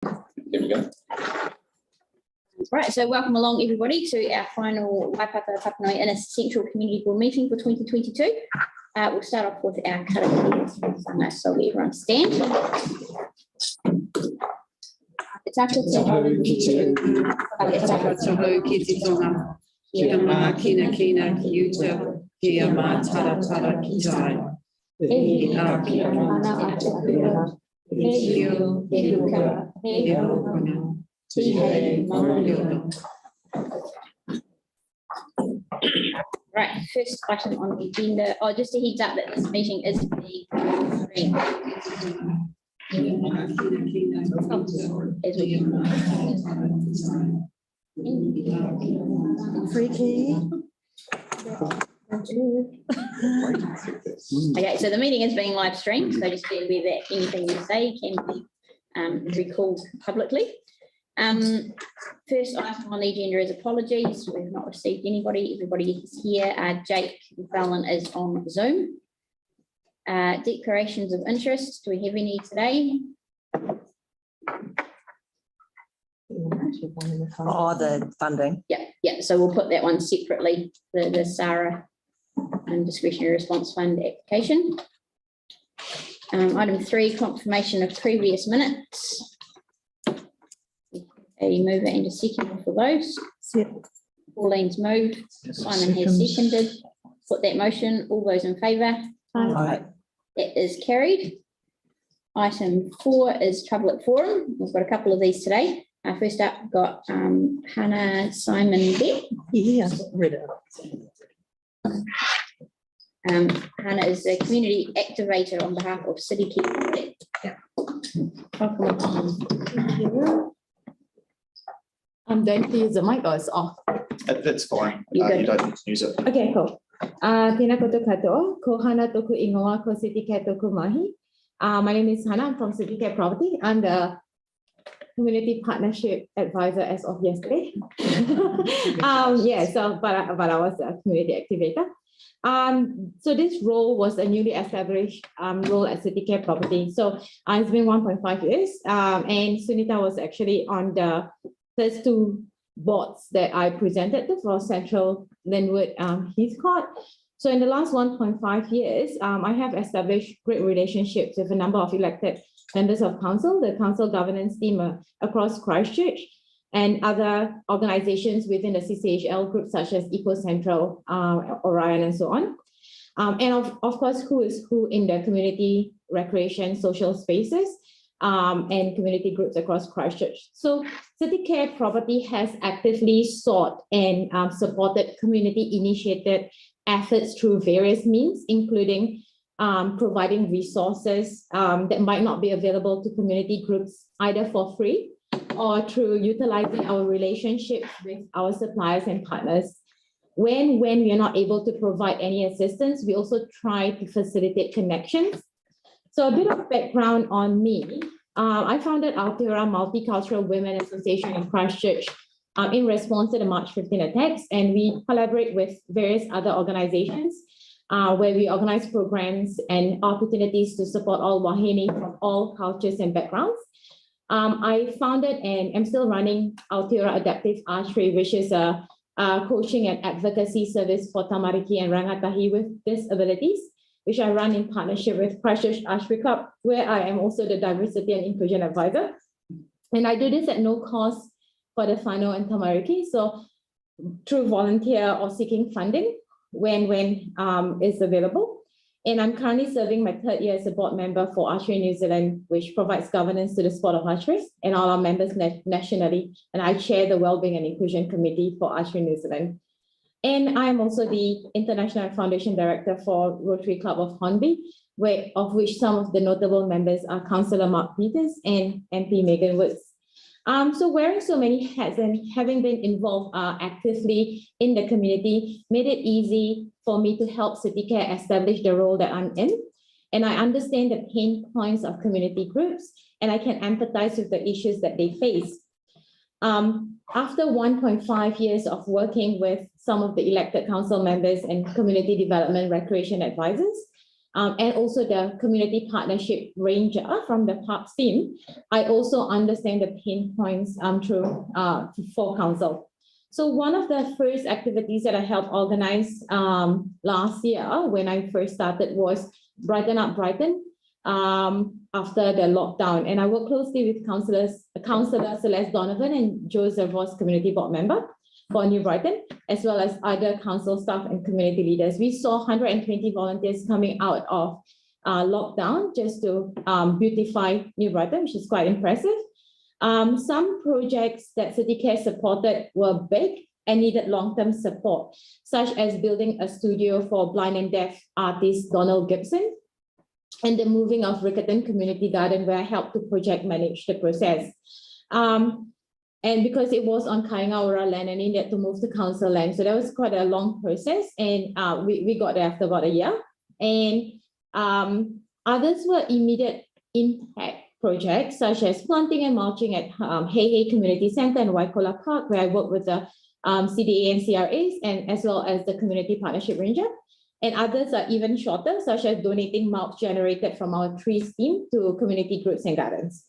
There we go. Right, so welcome along everybody to our final Waipapa Papanui-Innes-Central Community Board meeting for 2022. We'll start off with our karakia, so everyone stand. Right, first item on the agenda, just a heads up that this meeting is being streamed. Freaky. Okay, so the meeting is being live streamed, so just be aware that anything you say can be recalled publicly. First item on the agenda is apologies. We've not received anybody. Everybody is here. Jake Fallon is on Zoom. Declarations of interest. Do we have any today? Oh, the funding. Yeah. So we'll put that one separately. The SARA discretionary response fund application. Item 3, confirmation of previous minutes. A mover and a second for those. Pauline's moved. Simon has seconded. Put that motion. All those in favour? Aye. That is carried. Item 4 is public forum. We've got a couple of these today. First up, we've got Hannah Simon Beck. Yeah, read it. Hannah is a community activator on behalf of City Council. Yeah. Welcome. Don't use the mic or it's off. That's fine. You You don't need to use it. Okay, cool. Tēnā koutou katoa, ko Hana toku ingoa ko City Care toku mahi. My name is Hannah. I'm from City Care Property. I'm the community partnership advisor as of yesterday. Yeah, so but I was a community activator. So this role was a newly established role at City Care Property. So it's been 1.5 years, and Sunita was actually on the first 2 boards that I presented to for Central Linwood Heathcourt. So in the last 1.5 years, I have established great relationships with a number of elected members of council, the council governance team across Christchurch, and other organizations within the CCHL group such as Eco Central, Orion, and so on. And of course, who is who in the community recreation social spaces and community groups across Christchurch. So City Care Property has actively sought and supported community-initiated efforts through various means, including providing resources that might not be available to community groups either for free or through utilizing our relationships with our suppliers and partners. When we are not able to provide any assistance, we also try to facilitate connections. So a bit of background on me. I founded Aotearoa Multicultural Women Association in Christchurch in response to the March 15 attacks, and we collaborate with various other organizations where we organize programs and opportunities to support all wahine from all cultures and backgrounds. I founded and am still running Aotearoa Adaptive Archery, which is a coaching and advocacy service for tamariki and rangatahi with disabilities, which I run in partnership with Christchurch Archery Club, where I am also the diversity and inclusion advisor. And I do this at no cost for the whānau and tamariki. So through volunteer or seeking funding when it's available. And I'm currently serving my 3rd year as a board member for Archery New Zealand, which provides governance to the sport of archery and all our members nationally. And I chair the Wellbeing and Inclusion Committee for Archery New Zealand. And I'm also the International Foundation Director for Rotary Club of Hornby, of which some of the notable members are Councillor Mark Peters and MP Megan Woods. So wearing so many hats and having been involved actively in the community made it easy for me to help City Care establish the role that I'm in. And I understand the pain points of community groups, and I can empathize with the issues that they face. After 1.5 years of working with some of the elected council members and community development recreation advisors, and also the community partnership ranger from the parks team, I also understand the pain points through for council. So one of the first activities that I helped organize last year when I first started was Brighten Up Brighton after the lockdown. And I work closely with Councillor Celeste Donovan and Joseph Ross, community board member for New Brighton, as well as other council staff and community leaders. We saw 120 volunteers coming out of lockdown just to beautify New Brighton, which is quite impressive. Some projects that CityCare supported were big and needed long-term support, such as building a studio for blind and deaf artist Donald Gibson, and the moving of Riccarton Community Garden, where I helped to project manage the process. And because it was on Kaingaura land and needed to move to council land, so that was quite a long process, and we got there after about a year. And others were immediate impact projects, such as planting and mulching at Hey Community Centre and Waikola Park, where I work with the CDA and CRAs, and as well as the Community Partnership Ranger. And others are even shorter, such as donating mulch generated from our trees team to community groups and gardens.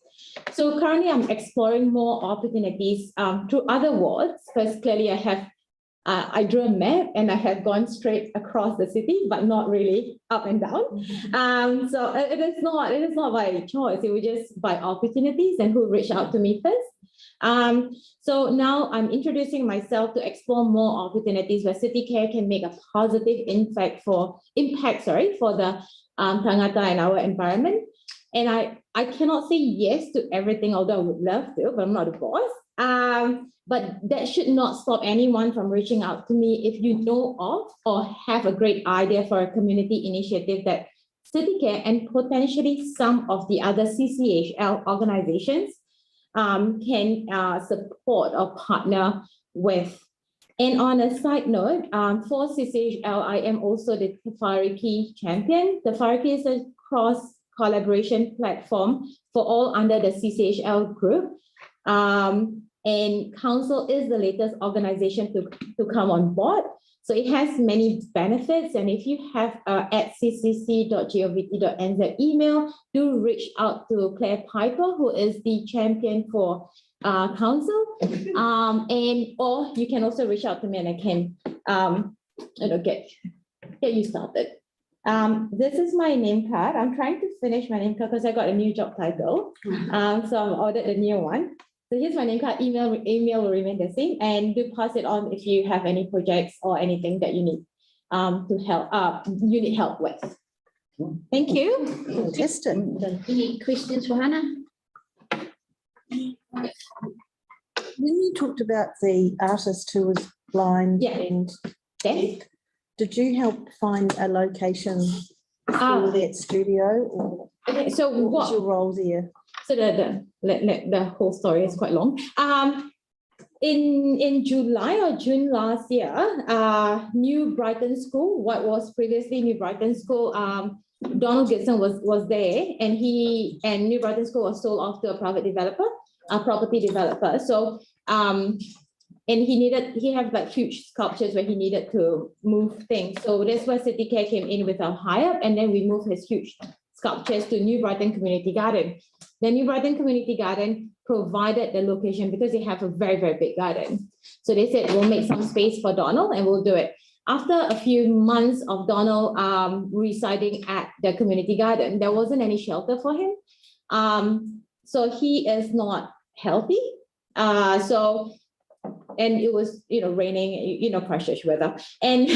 So currently I'm exploring more opportunities through other wards, because clearly I drew a map and I have gone straight across the city, but not really up and down. So it is not by choice, it was just by opportunities and who reached out to me first. So now I'm introducing myself to explore more opportunities where CityCare can make a positive impact for the Tangata and our environment. And I cannot say yes to everything, although I would love to, but I'm not a boss. But that should not stop anyone from reaching out to me if you know of or have a great idea for a community initiative that CityCare and potentially some of the other CCHL organizations can support or partner with. And on a side note, for CCHL, I am also the Fariki champion. The Fariki is a cross-collaboration platform for all under the CCHL group. And council is the latest organization to come on board. So it has many benefits. And if you have at ccc.govt.nz email, do reach out to Claire Piper, who is the champion for council. Or you can also reach out to me and I can get you started. This is my name card. I'm trying to finish my name card because I got a new job title. So I've ordered a new one. So here's my name card. Email will remain the same, and do pass it on if you have any projects or anything that you need to help. You need help with. Thank you. Fantastic. Any questions for Hannah? When you talked about the artist who was blind and deaf, did you help find a location for that studio, or Okay, so what was your role there? So the whole story is quite long. In July or June last year, New Brighton School, what was previously New Brighton School, Donald Gibson was there, and New Brighton School was sold off to a private developer, a property developer. So and he had like huge sculptures where he needed to move things. So that's where CityCare came in with our hire, and then we moved his huge sculptures to New Brighton Community Garden. The New Brighton Community Garden provided the location because they have a very, very big garden. So they said, we'll make some space for Donald and we'll do it. After a few months of Donald residing at the community garden, there wasn't any shelter for him. So he is not healthy. And it was, raining, Christchurch weather. And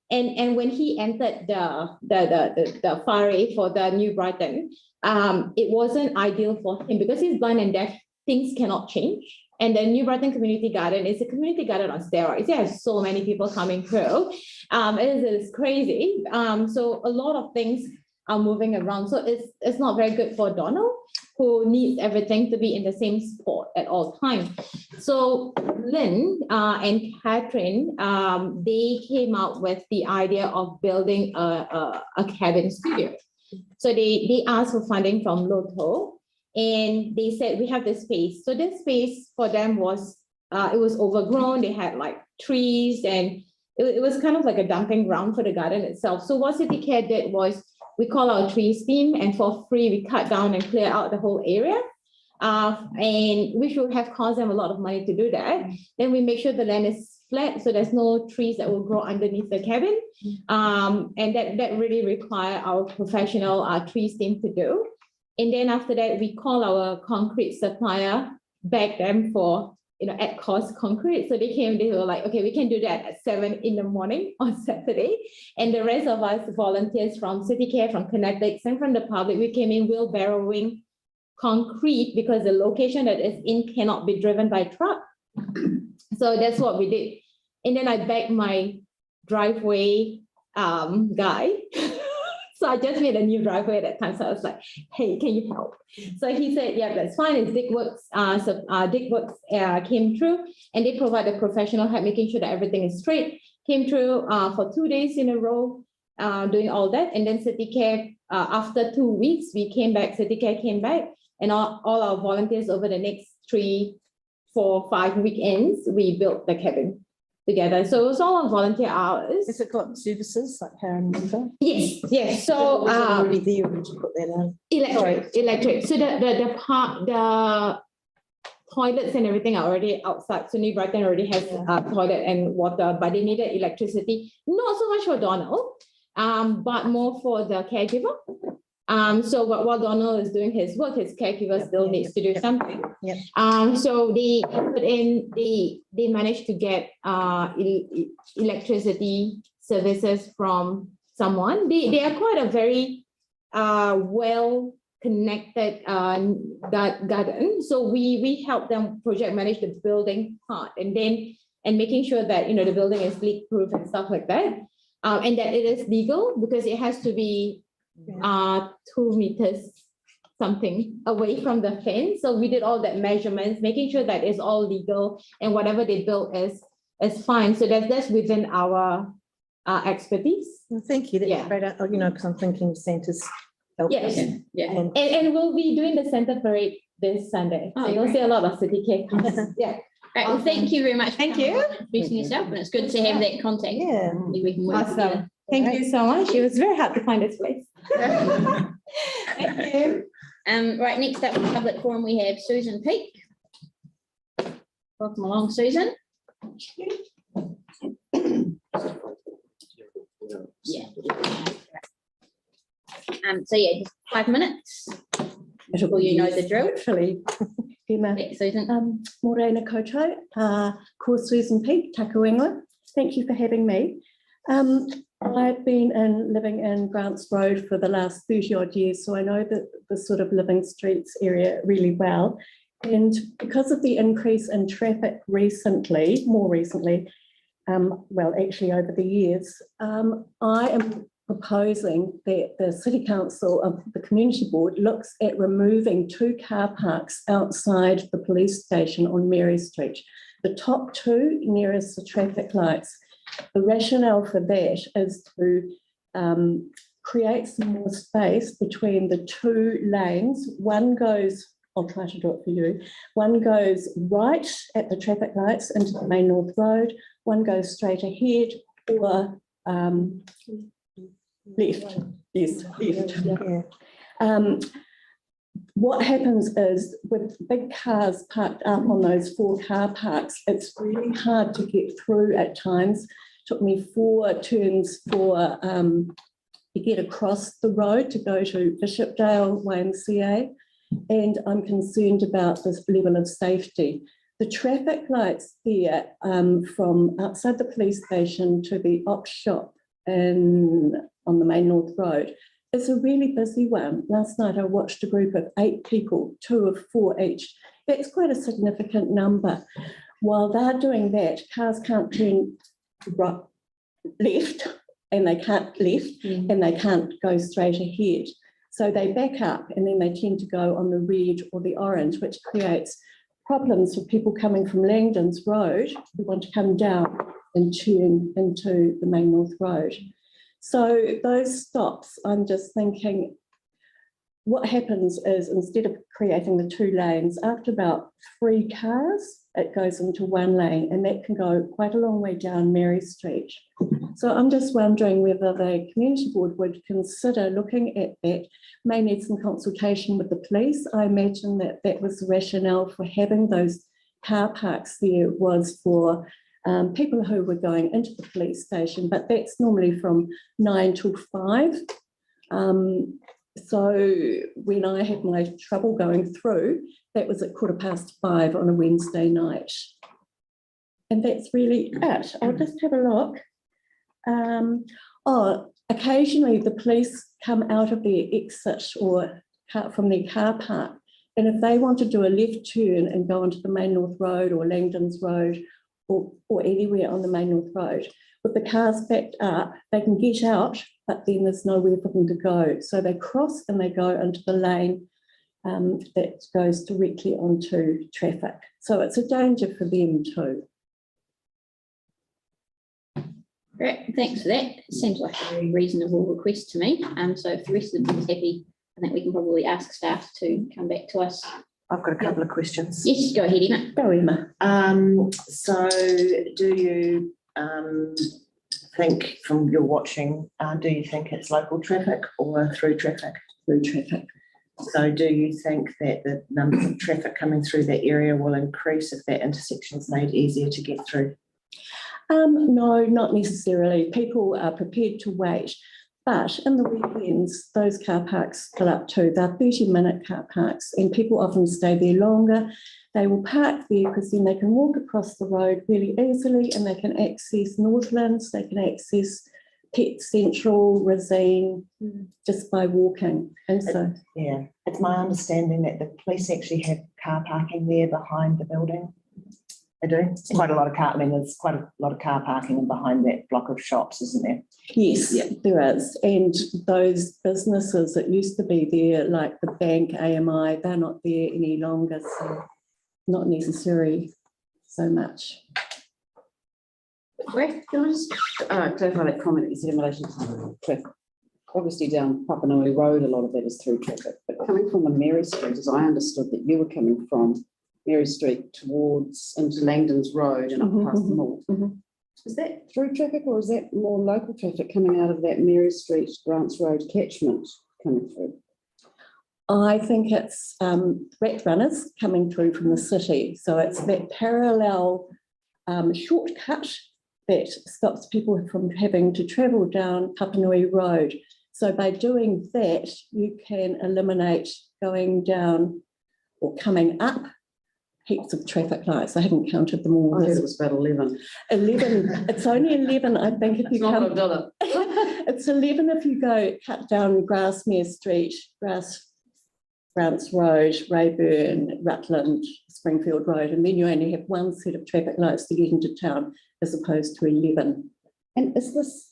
And when he entered the foray for the New Brighton, it wasn't ideal for him because he's blind and deaf. Things cannot change. And the New Brighton Community Garden is a community garden on steroids. It has so many people coming through. It is crazy. So a lot of things are moving around. So it's not very good for Donald, who needs everything to be in the same spot at all times. So Lynn and Catherine, they came out with the idea of building a cabin studio. So they asked for funding from Lotto, and they said, we have this space. So this space for them was, it was overgrown. They had like trees and it was kind of like a dumping ground for the garden itself. So what City Care did was we call our trees team, and for free, we cut down and clear out the whole area. And which would have cost them a lot of money to do that. Then we make sure the land is flat, so there's no trees that will grow underneath the cabin. And that really require our professional trees team to do. And then after that, we call our concrete supplier, beg them for at cost concrete. So they came, they were like, okay, we can do that at 7 in the morning on Saturday. And the rest of us volunteers from City Care, from Connectics, and from the public, we came in wheelbarrowing concrete because the location that is in cannot be driven by truck. So that's what we did. And then I begged my driveway guy. So I just made a new driveway at that time. So I was like, hey, can you help? So he said, yeah, that's fine. It's Dickworks. Dickworks came through, and they provided professional help, making sure that everything is straight. Came through for 2 days in a row, doing all that. And then City Care, after 2 weeks, we came back, City Care came back, and all our volunteers over the next 3, 4, 5 weekends, we built the cabin together. So it was all on volunteer hours. Is it got services like power and water? Yes, yes. So Was it already there when you put that on? electric. So the toilets and everything are already outside. So New Brighton already has toilet and water, but they needed electricity. Not so much for Donald, but more for the caregiver. So while Donald is doing his work, his caregiver still needs to do something. So they put in, they managed to get electricity services from someone. They are quite a very well connected garden. So we help them project manage the building part, and making sure that the building is leak proof and stuff like that, and that it is legal because it has to be 2 meters something away from the fence. So we did all that measurements, making sure that it's all legal and whatever they built is fine. So that's within our expertise. Well, thank you. That's great. Because I'm thinking Santa's help. Yes. Yeah. And we'll be doing the Santa Parade this Sunday. So you'll see a lot of City Care cars. Yeah. Right, well, thank you very much. Thank you. Introducing yourself, and it's good to have that contact. Yeah. We can work together. Awesome. Thank you so much. It was very hard to find this place. Thank you. Right, next up, public forum, we have Susan Peake. Welcome along, Susan. Yeah. So just 5 minutes. Well, you know the drill. Actually, Yeah, Susan. Morena Koto, ko Susan Peake, Taku England. Thank you for having me. I've been living in Grants Road for the last 30 odd years, so I know the sort of Living Streets area really well. And because of the increase in traffic more recently, well, actually over the years, I am proposing that the City Council of the Community Board looks at removing 2 car parks outside the police station on Mary Street. The top 2 nearest the traffic lights. The rationale for that is to create some more space between the 2 lanes. One goes, I'll try to do it for you, one goes right at the traffic lights into the main North Road, one goes straight ahead, or left. Yes, left. Yeah. What happens is with big cars parked up on those 4 car parks, it's really hard to get through at times. It took me 4 turns to get across the road to go to Bishopdale YMCA, and I'm concerned about this level of safety. The traffic lights there from outside the police station to the op shop on the main North Road, it's a really busy one. Last night I watched a group of 8 people, 2 of 4 each. That's quite a significant number. While they're doing that, cars can't turn left, and they can't and they can't go straight ahead. So they back up, and then they tend to go on the red or the orange, which creates problems for people coming from Langdon's Road who want to come down and turn into the main North Road. So those stops, I'm just thinking, what happens is instead of creating the 2 lanes, after about 3 cars, it goes into 1 lane, and that can go quite a long way down Mary Street. So I'm just wondering whether the community board would consider looking at that. May need some consultation with the police. I imagine that that was the rationale for having those car parks there, was for people who were going into the police station, but that's normally from 9 till 5. So when I had my trouble going through, that was at 5:15 on a Wednesday night. And that's really it. I'll just have a look. Occasionally the police come out of their exit or from their car park. And if they want to do a left turn and go onto the Main North Road or Langdons Road or anywhere on the Main North Road, with the cars backed up, they can get out, but then there's nowhere for them to go. So they cross and they go into the lane that goes directly onto traffic. So it's a danger for them too. Great, thanks for that. Seems like a very reasonable request to me. So if the rest of the board's happy, I think we can probably ask staff to come back to us. I've got a couple of questions. Yes, go ahead, Emma. Go, Emma. So do you think from your watching, do you think it's local traffic or through traffic? Through traffic. So do you think that the numbers of traffic coming through that area will increase if that intersection is made easier to get through? No, not necessarily. People are prepared to wait. But in the weekends, those car parks fill up too. They're 30-minute car parks and people often stay there longer. They will park there because then they can walk across the road really easily and they can access Northlands, they can access Pet Central, Rosine, just by walking. And so, Yeah, it's my understanding that the police actually have car parking there behind the building. They do. It's quite a lot of car. I mean, there's quite a lot of car parking behind that block of shops, isn't there? yes, there is. And those businesses that used to be there, like the bank, AMI, they're not there any longer. So not necessary so much. Greg, can I just clarify that comment you said in relation to traffic? Obviously down Papanui Road, a lot of that is through traffic, but coming from the Mary Street, as I understood that you were coming from Mary Street towards into Langdons Road and up past the mall. Is that through traffic or is that more local traffic coming out of that Mary Street, Grants Road catchment coming through? I think it's rat runners coming through from the city. So it's that parallel shortcut that stops people from having to travel down Papanui Road. So by doing that, you can eliminate going down or coming up heaps of traffic lights. I haven't counted them all. I heard it was about 11. 11. It's only 11, I think, if you It's not come. a dollar. It's 11 if you go cut down Grasmere Street, Grants Road, Rayburn, Rutland, Springfield Road, and then you only have one set of traffic lights to get into town as opposed to 11. And is this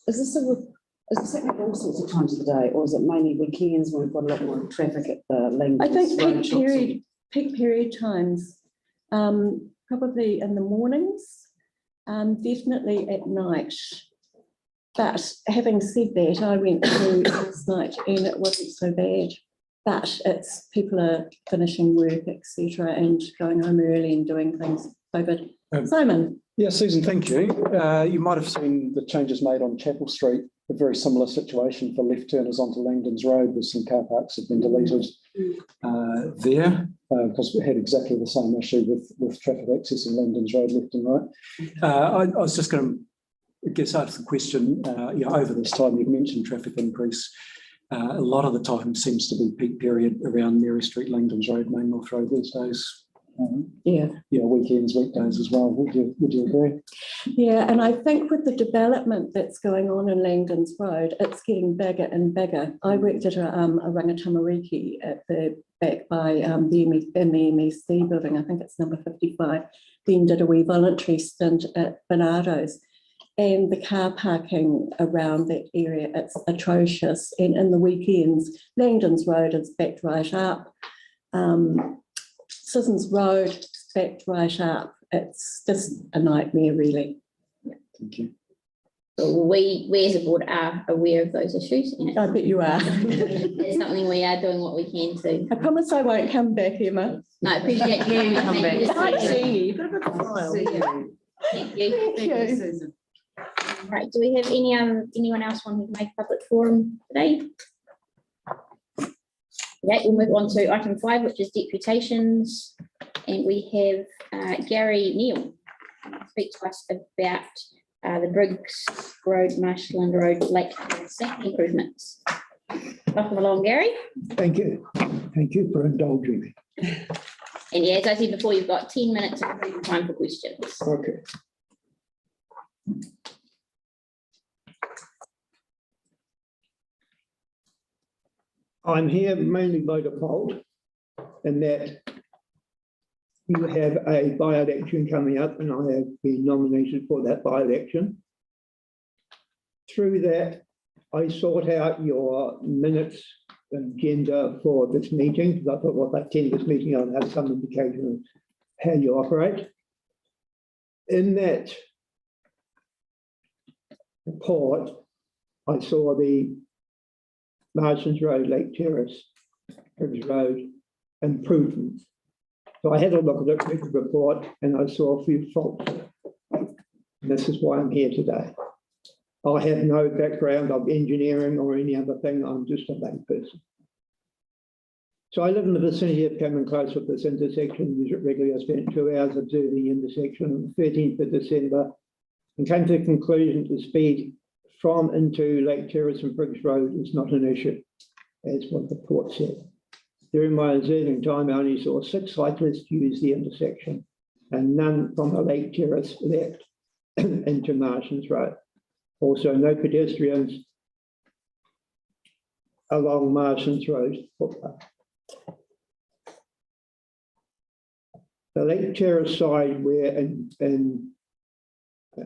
happening all sorts of times of the day, or is it mainly weekends when we've got a lot more traffic at the Langdons I think Road peak period times, probably in the mornings, definitely at night. But having said that, I went through last night and it wasn't so bad. But it's people are finishing work, etc., and going home early and doing things. Simon. Yeah, Susan, thank you. You might have seen the changes made on Chapel Street, a very similar situation for left turners onto Langdons Road, where some car parks have been deleted there because we had exactly the same issue with traffic accessing Langdons Road left and right. I was just going to ask the question, over this time you've mentioned traffic increase. A lot of the time seems to be peak period around Mary Street, Langdons Road, Main North Road these days. Weekends, weekdays as well. Would you agree? Yeah, and I think with the development that's going on in Langdons Road, it's getting bigger and bigger. I worked at a rangatamariki at the back by the MEC building. I think it's number 55. Then did a wee voluntary stint at Bernardo's. And the car parking around that area, it's atrocious. And in the weekends, Langdons Road is backed right up. Sissons Road backed right up. It's just a nightmare, really. Thank you. We as a board are aware of those issues, and I bet you are. it's something we are doing what we can to. I promise I won't come back, Emma. No, I appreciate you coming back. Hi, Jeannie. Bit of a smile. Thank you. Thank you. Right, do we have anyone else wanting to make a public forum today? Okay, we'll move on to item 5, which is deputations, and we have Gary Neal speak to us about the Briggs Road, Marshland Road, Lake Sack improvements. Welcome along, Gary. Thank you. Thank you for indulging me. And yeah, as I said before, you've got 10 minutes of time for questions. Okay. I'm here mainly by default, in that you have a by-election coming up, and I have been nominated for that by-election. Through that, I sought out your minutes agenda for this meeting, because I thought, well, if I attend this meeting, I'll have some indication of how you operate. In that report, I saw the Marsden's Road, Lake Terrace, Briggs Road improvements. So I had a look at the report and I saw a few faults. And this is why I'm here today. I have no background of engineering or any other thing. I'm just a lay person. So I live in the vicinity of Cameron Close with this intersection. Regularly, I spent 2 hours observing the intersection on the 13th of December and came to the conclusion the speed from into Lake Terrace and Briggs Road is not an issue, as what the report said. During my observing time, I only saw 6 cyclists use the intersection and none from the Lake Terrace left into Marsden's Road. Also, no pedestrians along Marsden's Road footpath. The Lake Terrace side where in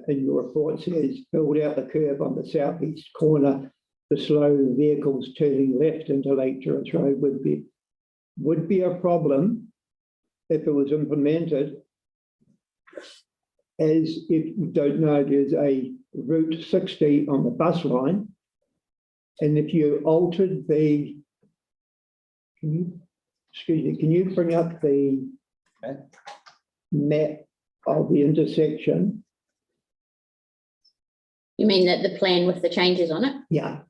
your report says build out the curve on the southeast corner to slow vehicles turning left into Lake Terrace Road would be a problem if it was implemented. As if you don't know, there's a Route 60 on the bus line, and if you altered the, can you bring up the map of the intersection? You mean that the plan with the changes on it? Yeah.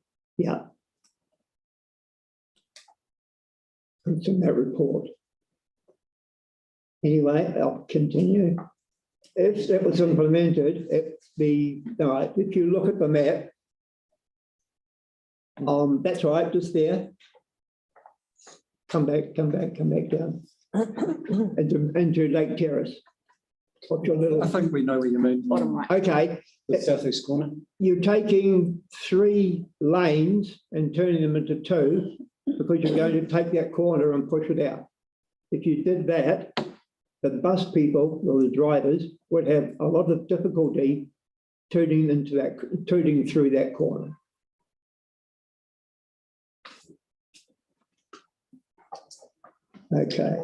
It's in that report. Anyway, I'll continue. If it was implemented, if you look at the map, that's right, just there. Come back down into Lake Terrace. What's your little? I think we know what you mean. Bottom right. Okay. The southeast corner. You're taking 3 lanes and turning them into 2 because you're going to take that corner and push it out. If you did that, the bus people or the drivers would have a lot of difficulty turning through that corner. Okay.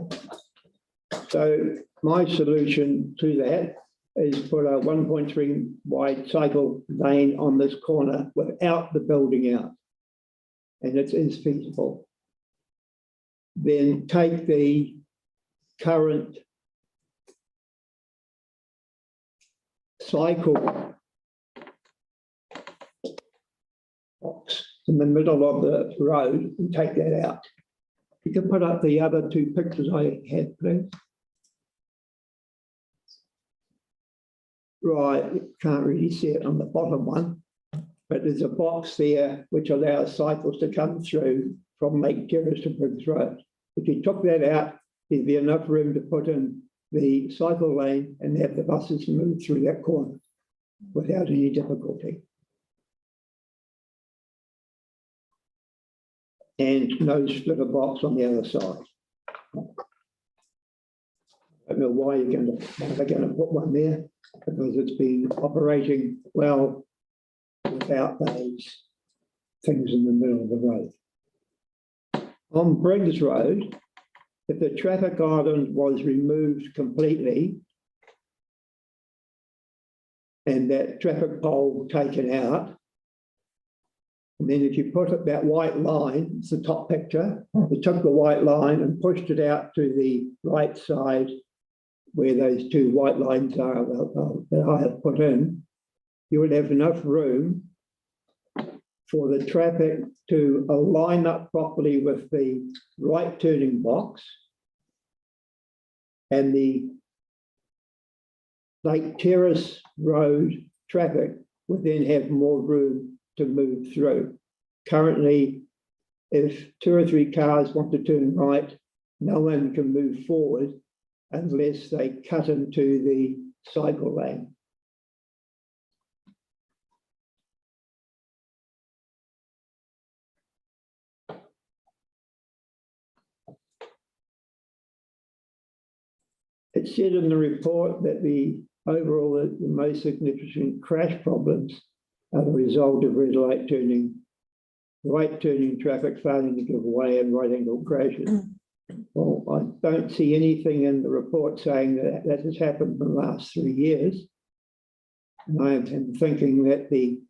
So my solution to that is put a 1.3 wide cycle lane on this corner without the building out. And it is feasible. Then take the current cycle box in the middle of the road and take that out. You can put up the other 2 pictures I had, please. Right, you can't really see it on the bottom one, but there's a box there which allows cycles to come through from Lake Terrace to Briggs Road. If you took that out, there'd be enough room to put in the cycle lane and have the buses move through that corner without any difficulty. And no splitter box on the other side. I don't know why they're going to put one there, because it's been operating well without those things in the middle of the road. On Briggs Road, if the traffic island was removed completely, and that traffic pole taken out. And then if you put up that white line, it's the top picture, you took the white line and pushed it out to the right side where those two white lines are that I have put in, you would have enough room for the traffic to line up properly with the right turning box, and the Lake Terrace Road traffic would then have more room to move through. Currently, if 2 or 3 cars want to turn right, no one can move forward unless they cut into the cycle lane. It said in the report that the most significant crash problems are the result of red light turning, right turning traffic failing to give way and right angle crashes. Well, I don't see anything in the report saying that that has happened in the last 3 years. And I am thinking that the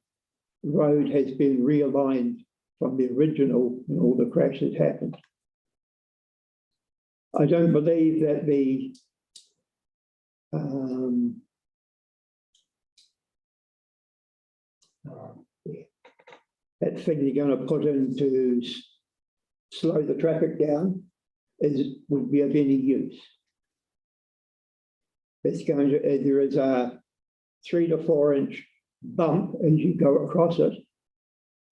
road has been realigned from the original when all the crashes happened. I don't believe that the that thing you're going to put in to slow the traffic down would be of any use. It's going to, there is a 3 to 4 inch bump as you go across it,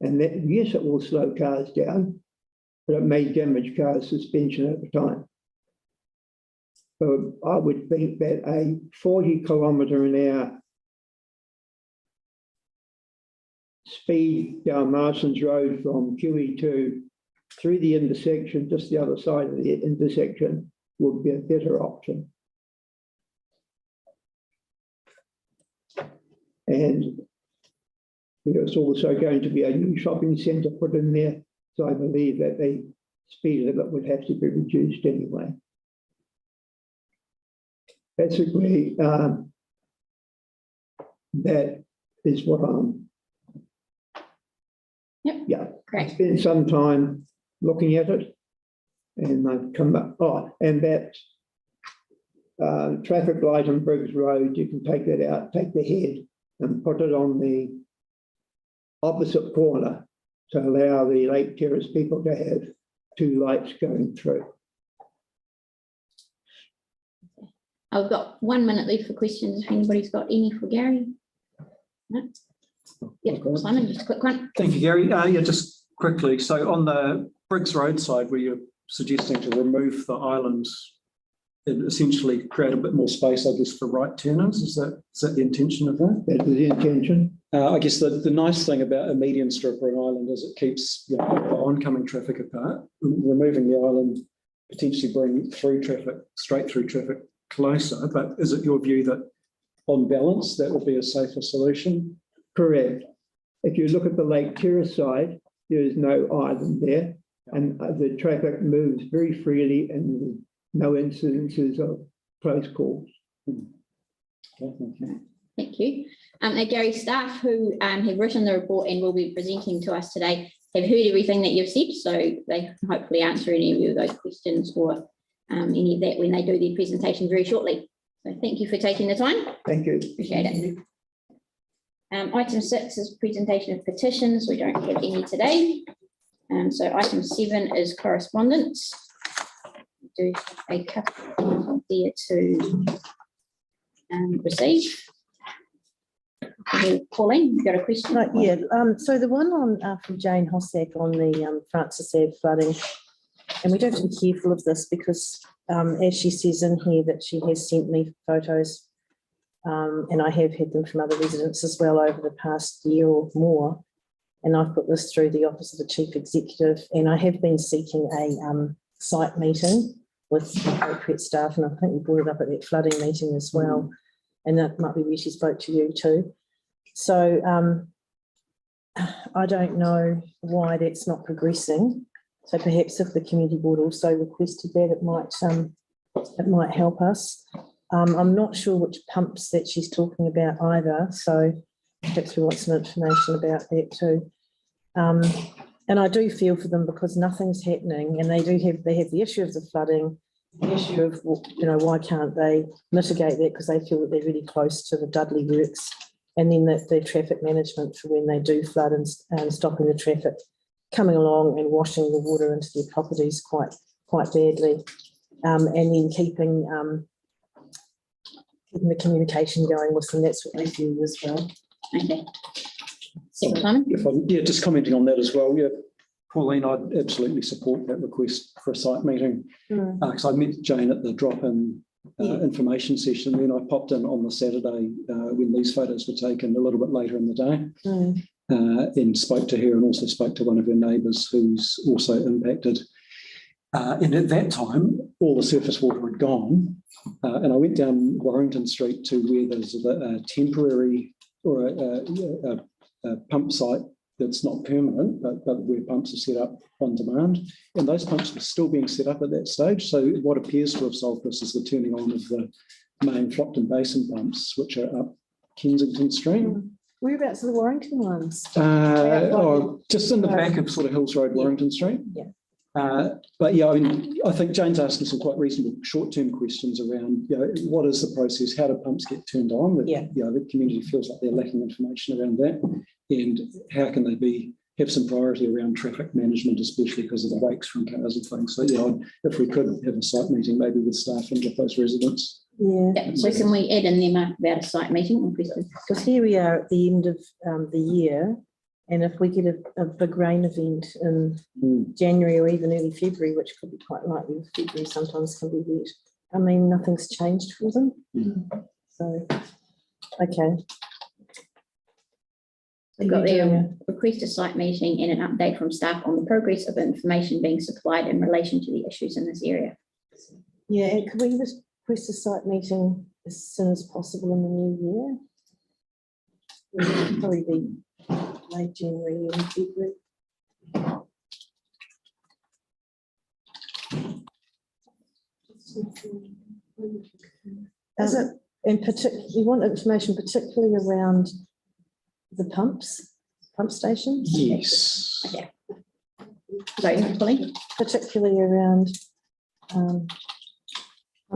and that, yes, it will slow cars down, but it may damage cars' suspension over time. So I would think that a 40km/h speed down Marston's Road from QE2 through the intersection, just the other side of the intersection, would be a better option. And there's also going to be a new shopping centre put in there, so I believe that the speed limit would have to be reduced anyway. Basically, that is what I'm. Yep. Yeah, Great. I spent some time looking at it, and I've come up. Oh, and that traffic light on Briggs Road, you can take that out, take the head, and put it on the opposite corner to allow the Lake Terrace people to have 2 lights going through. I've got 1 minute left for questions if anybody's got any for Gary. No? Yeah, Simon, just a quick one. Thank you, Gary. Yeah, just quickly. So on the Briggs Road side, where you're suggesting to remove the island and essentially create a bit more space, I guess, for right turners, is that the intention of that? That is the intention. I guess the nice thing about a median strip or an island is it keeps the oncoming traffic apart. Removing the island potentially bring straight through traffic closer, but is it your view that on balance that would be a safer solution? Correct. If you look at the Lake Terrace side, there is no island there, and the traffic moves very freely and no incidences of close calls. Thank you. Now, Gary, staff who have written the report and will be presenting to us today have heard everything that you've said, so they can hopefully answer any of those questions or any of that when they do their presentation very shortly. So thank you for taking the time. Thank you. Appreciate it. Item 6 is presentation of petitions. We don't have any today. So item 7 is correspondence. We do have a couple there to receive. Pauline, you've got a question? Right, yeah, so the one on from Jane Hossack on the Francis Ave flooding, and we do have to be careful of this because as she says in here that she has sent me photos and I have had them from other residents as well over the past year or more, and I've put this through the Office of the Chief Executive, and I have been seeking a site meeting with appropriate staff, and I think we brought it up at that flooding meeting as well, and that might be where she spoke to you too. So I don't know why that's not progressing. So perhaps if the community board also requested that, it might help us. I'm not sure which pumps that she's talking about either, so perhaps we want some information about that too. And I do feel for them because nothing's happening, and they have the issue of the flooding, the issue of, you know, why can't they mitigate that because they feel that they're really close to the Dudley Works, and then the traffic management for when they do flood and stopping the traffic coming along and washing the water into their properties quite badly, and then keeping the communication going with them. That's what they feel as well. Okay. Second, Simon? Just commenting on that as well. Yeah, Pauline, I'd absolutely support that request for a site meeting because I met Jane at the drop-in information session. Then I popped in on the Saturday when these photos were taken a little bit later in the day and spoke to her, and also spoke to one of her neighbours who's also impacted. And at that time, all the surface water had gone, and I went down Warrington Street to where there's a temporary or a pump site that's not permanent, but where pumps are set up on demand. And those pumps were still being set up at that stage. So what appears to have solved this is the turning on of the main Flockton Basin pumps, which are up Kensington Street. Whereabouts are the Warrington ones? Just in the back of sort of Hills Road, Warrington Street. Yeah. But yeah, I mean, I think Jane's asking some quite reasonable short-term questions around, you know, what is the process? How do pumps get turned on? That, you know, the community feels like they're lacking information around that, and how can they have some priority around traffic management, especially because of the wakes from cars and things. So yeah, if we could have a site meeting, maybe with staff and with those residents. Yeah. So can we add in there, Mark, about a site meeting? Because here we are at the end of the year. And if we get a big rain event in January or even early February, which could be quite likely, with February sometimes can be wet. I mean, nothing's changed for them. So, okay. We've got there, request a site meeting and an update from staff on the progress of information being supplied in relation to the issues in this area. Yeah, and could we request a site meeting as soon as possible in the new year? It'll probably be late January and February. And particularly, we want information particularly around the pump stations? Yes. Okay. Sorry, Pauline? Particularly around pump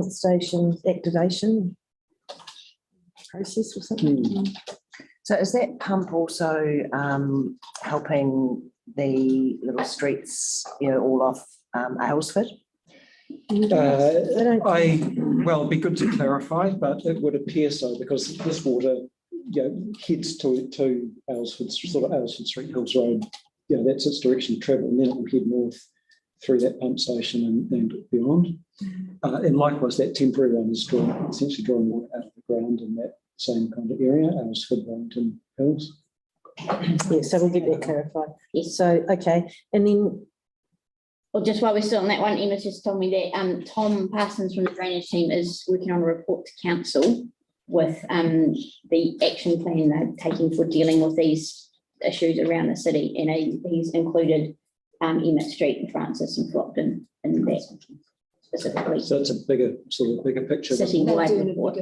station activation process or something. So is that pump also helping the little streets, you know, all off Aylesford? Well, it'd be good to clarify, but it would appear so because this water, you know, heads to Aylesford, sort of Aylesford Street, Hills Road. You know, that's its direction of travel, and then it will head north through that pump station and beyond. And likewise, that temporary one is essentially drawing water out of the ground in that same kind of area, Aylesford, Warrington Hills. Yeah, so we'll get that clarified. Yes. So, okay, and then Well, just while we're still on that one, Emma just told me that Tom Parsons from the drainage team is working on a report to council with the action plan they're taking for dealing with these issues around the city, and he's included Emmett Street and Francis and Flockton in that specifically. So it's a bigger picture. City-wide report.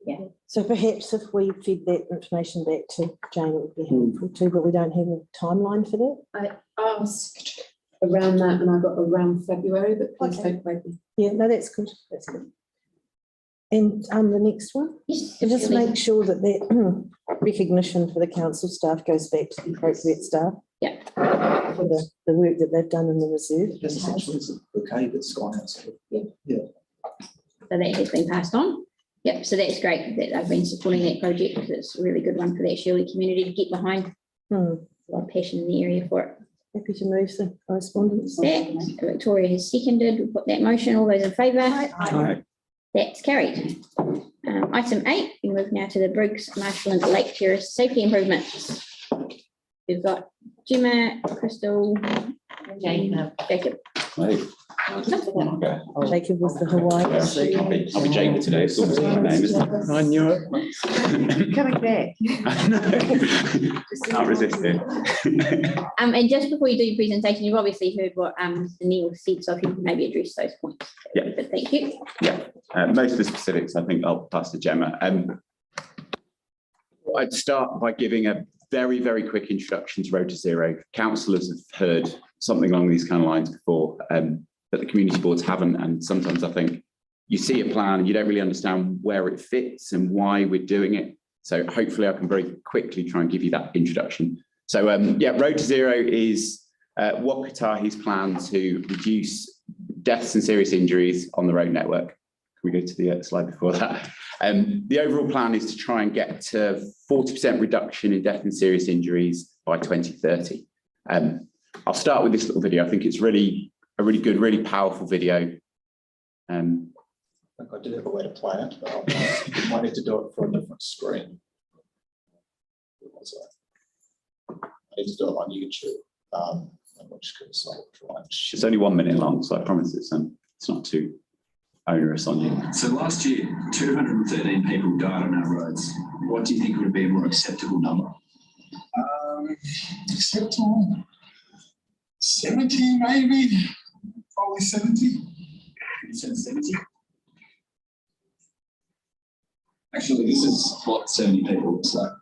Yeah. so perhaps if we fed that information back to Jane, it would be helpful too, but we don't have a timeline for that. I asked around that and I got around February, but please don't quote me. Yeah, no, that's good. That's good. And the next one, Yes, and just make sure that that recognition for the council staff goes back to the appropriate staff. Yeah. For the work that they've done in the reserve. That's essentially it's a bouquet that's gone out. So that has been passed on. Yep, so that's great that they've been supporting that project because it's a really good one for that Shirley community to get behind. A lot of passion in the area for it. Happy to move the correspondence. That Victoria has seconded. We'll put that motion. All those in favour? Aye. That's carried. Item 8, we move now to the Briggs Marshland Lake Terrace safety improvements. We've got Gemma, Crystal, Jacob. Hey. Okay. Okay. Jacob was the Hawaii. I'll be Jamie today. It's always my name, isn't it? I knew it. Coming back. I know. Can't resist it. And just before you do your presentation, you've obviously heard what Neil said, so if you can maybe address those points. Yeah. But thank you. Yeah. Most of the specifics, I think I'll pass to Gemma. I'd start by giving a very, very quick introduction to Road to Zero. Councillors have heard something along these kind of lines before, but the community boards haven't. And sometimes I think you see a plan and you don't really understand where it fits and why we're doing it. So hopefully I can very quickly try and give you that introduction. So yeah, Road to Zero is Waipapa plan to reduce deaths and serious injuries on the road network. Can we go to the slide before that? The overall plan is to try and get to 40% reduction in death and serious injuries by 2030. I'll start with this little video. I think it's a really good, really powerful video. I think I did have a way to play it, but I might need to do it for a different screen. I need to do it on YouTube. Which could solve it's only 1 minute long, so I promise it's not too onerous on you. So last year, 213 people died on our roads. What do you think would be a more acceptable number? acceptable 70 maybe, probably 70. You said 70? Actually, this is what 70 people looks like.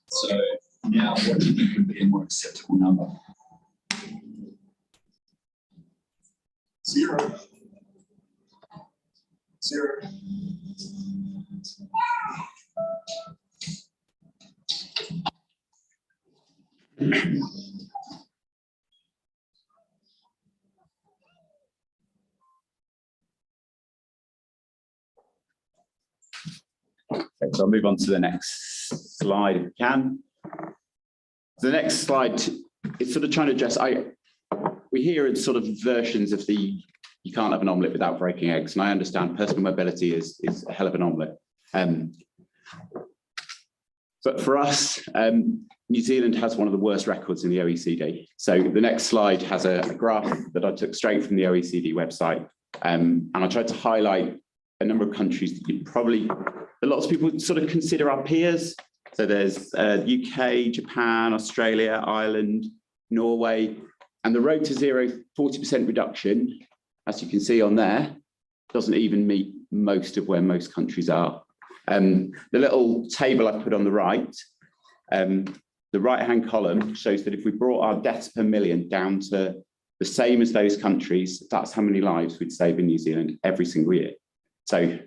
So now, what do you think would be a more acceptable number? 0. 0. Okay, so I'll move on to the next slide if we can. The next slide is sort of trying to address, we hear sort of versions of you can't have an omelette without breaking eggs, and I understand personal mobility is a hell of an omelette. But for us, New Zealand has one of the worst records in the OECD. So the next slide has a graph that I took straight from the OECD website, and I tried to highlight a number of countries that lots of people sort of consider our peers. So there's UK, Japan, Australia, Ireland, Norway, and the Road to Zero 40% reduction, as you can see on there, doesn't even meet most of where most countries are. The little table I put on the right, the right-hand column shows that if we brought our deaths per million down to the same as those countries, that's how many lives we'd save in New Zealand every single year. So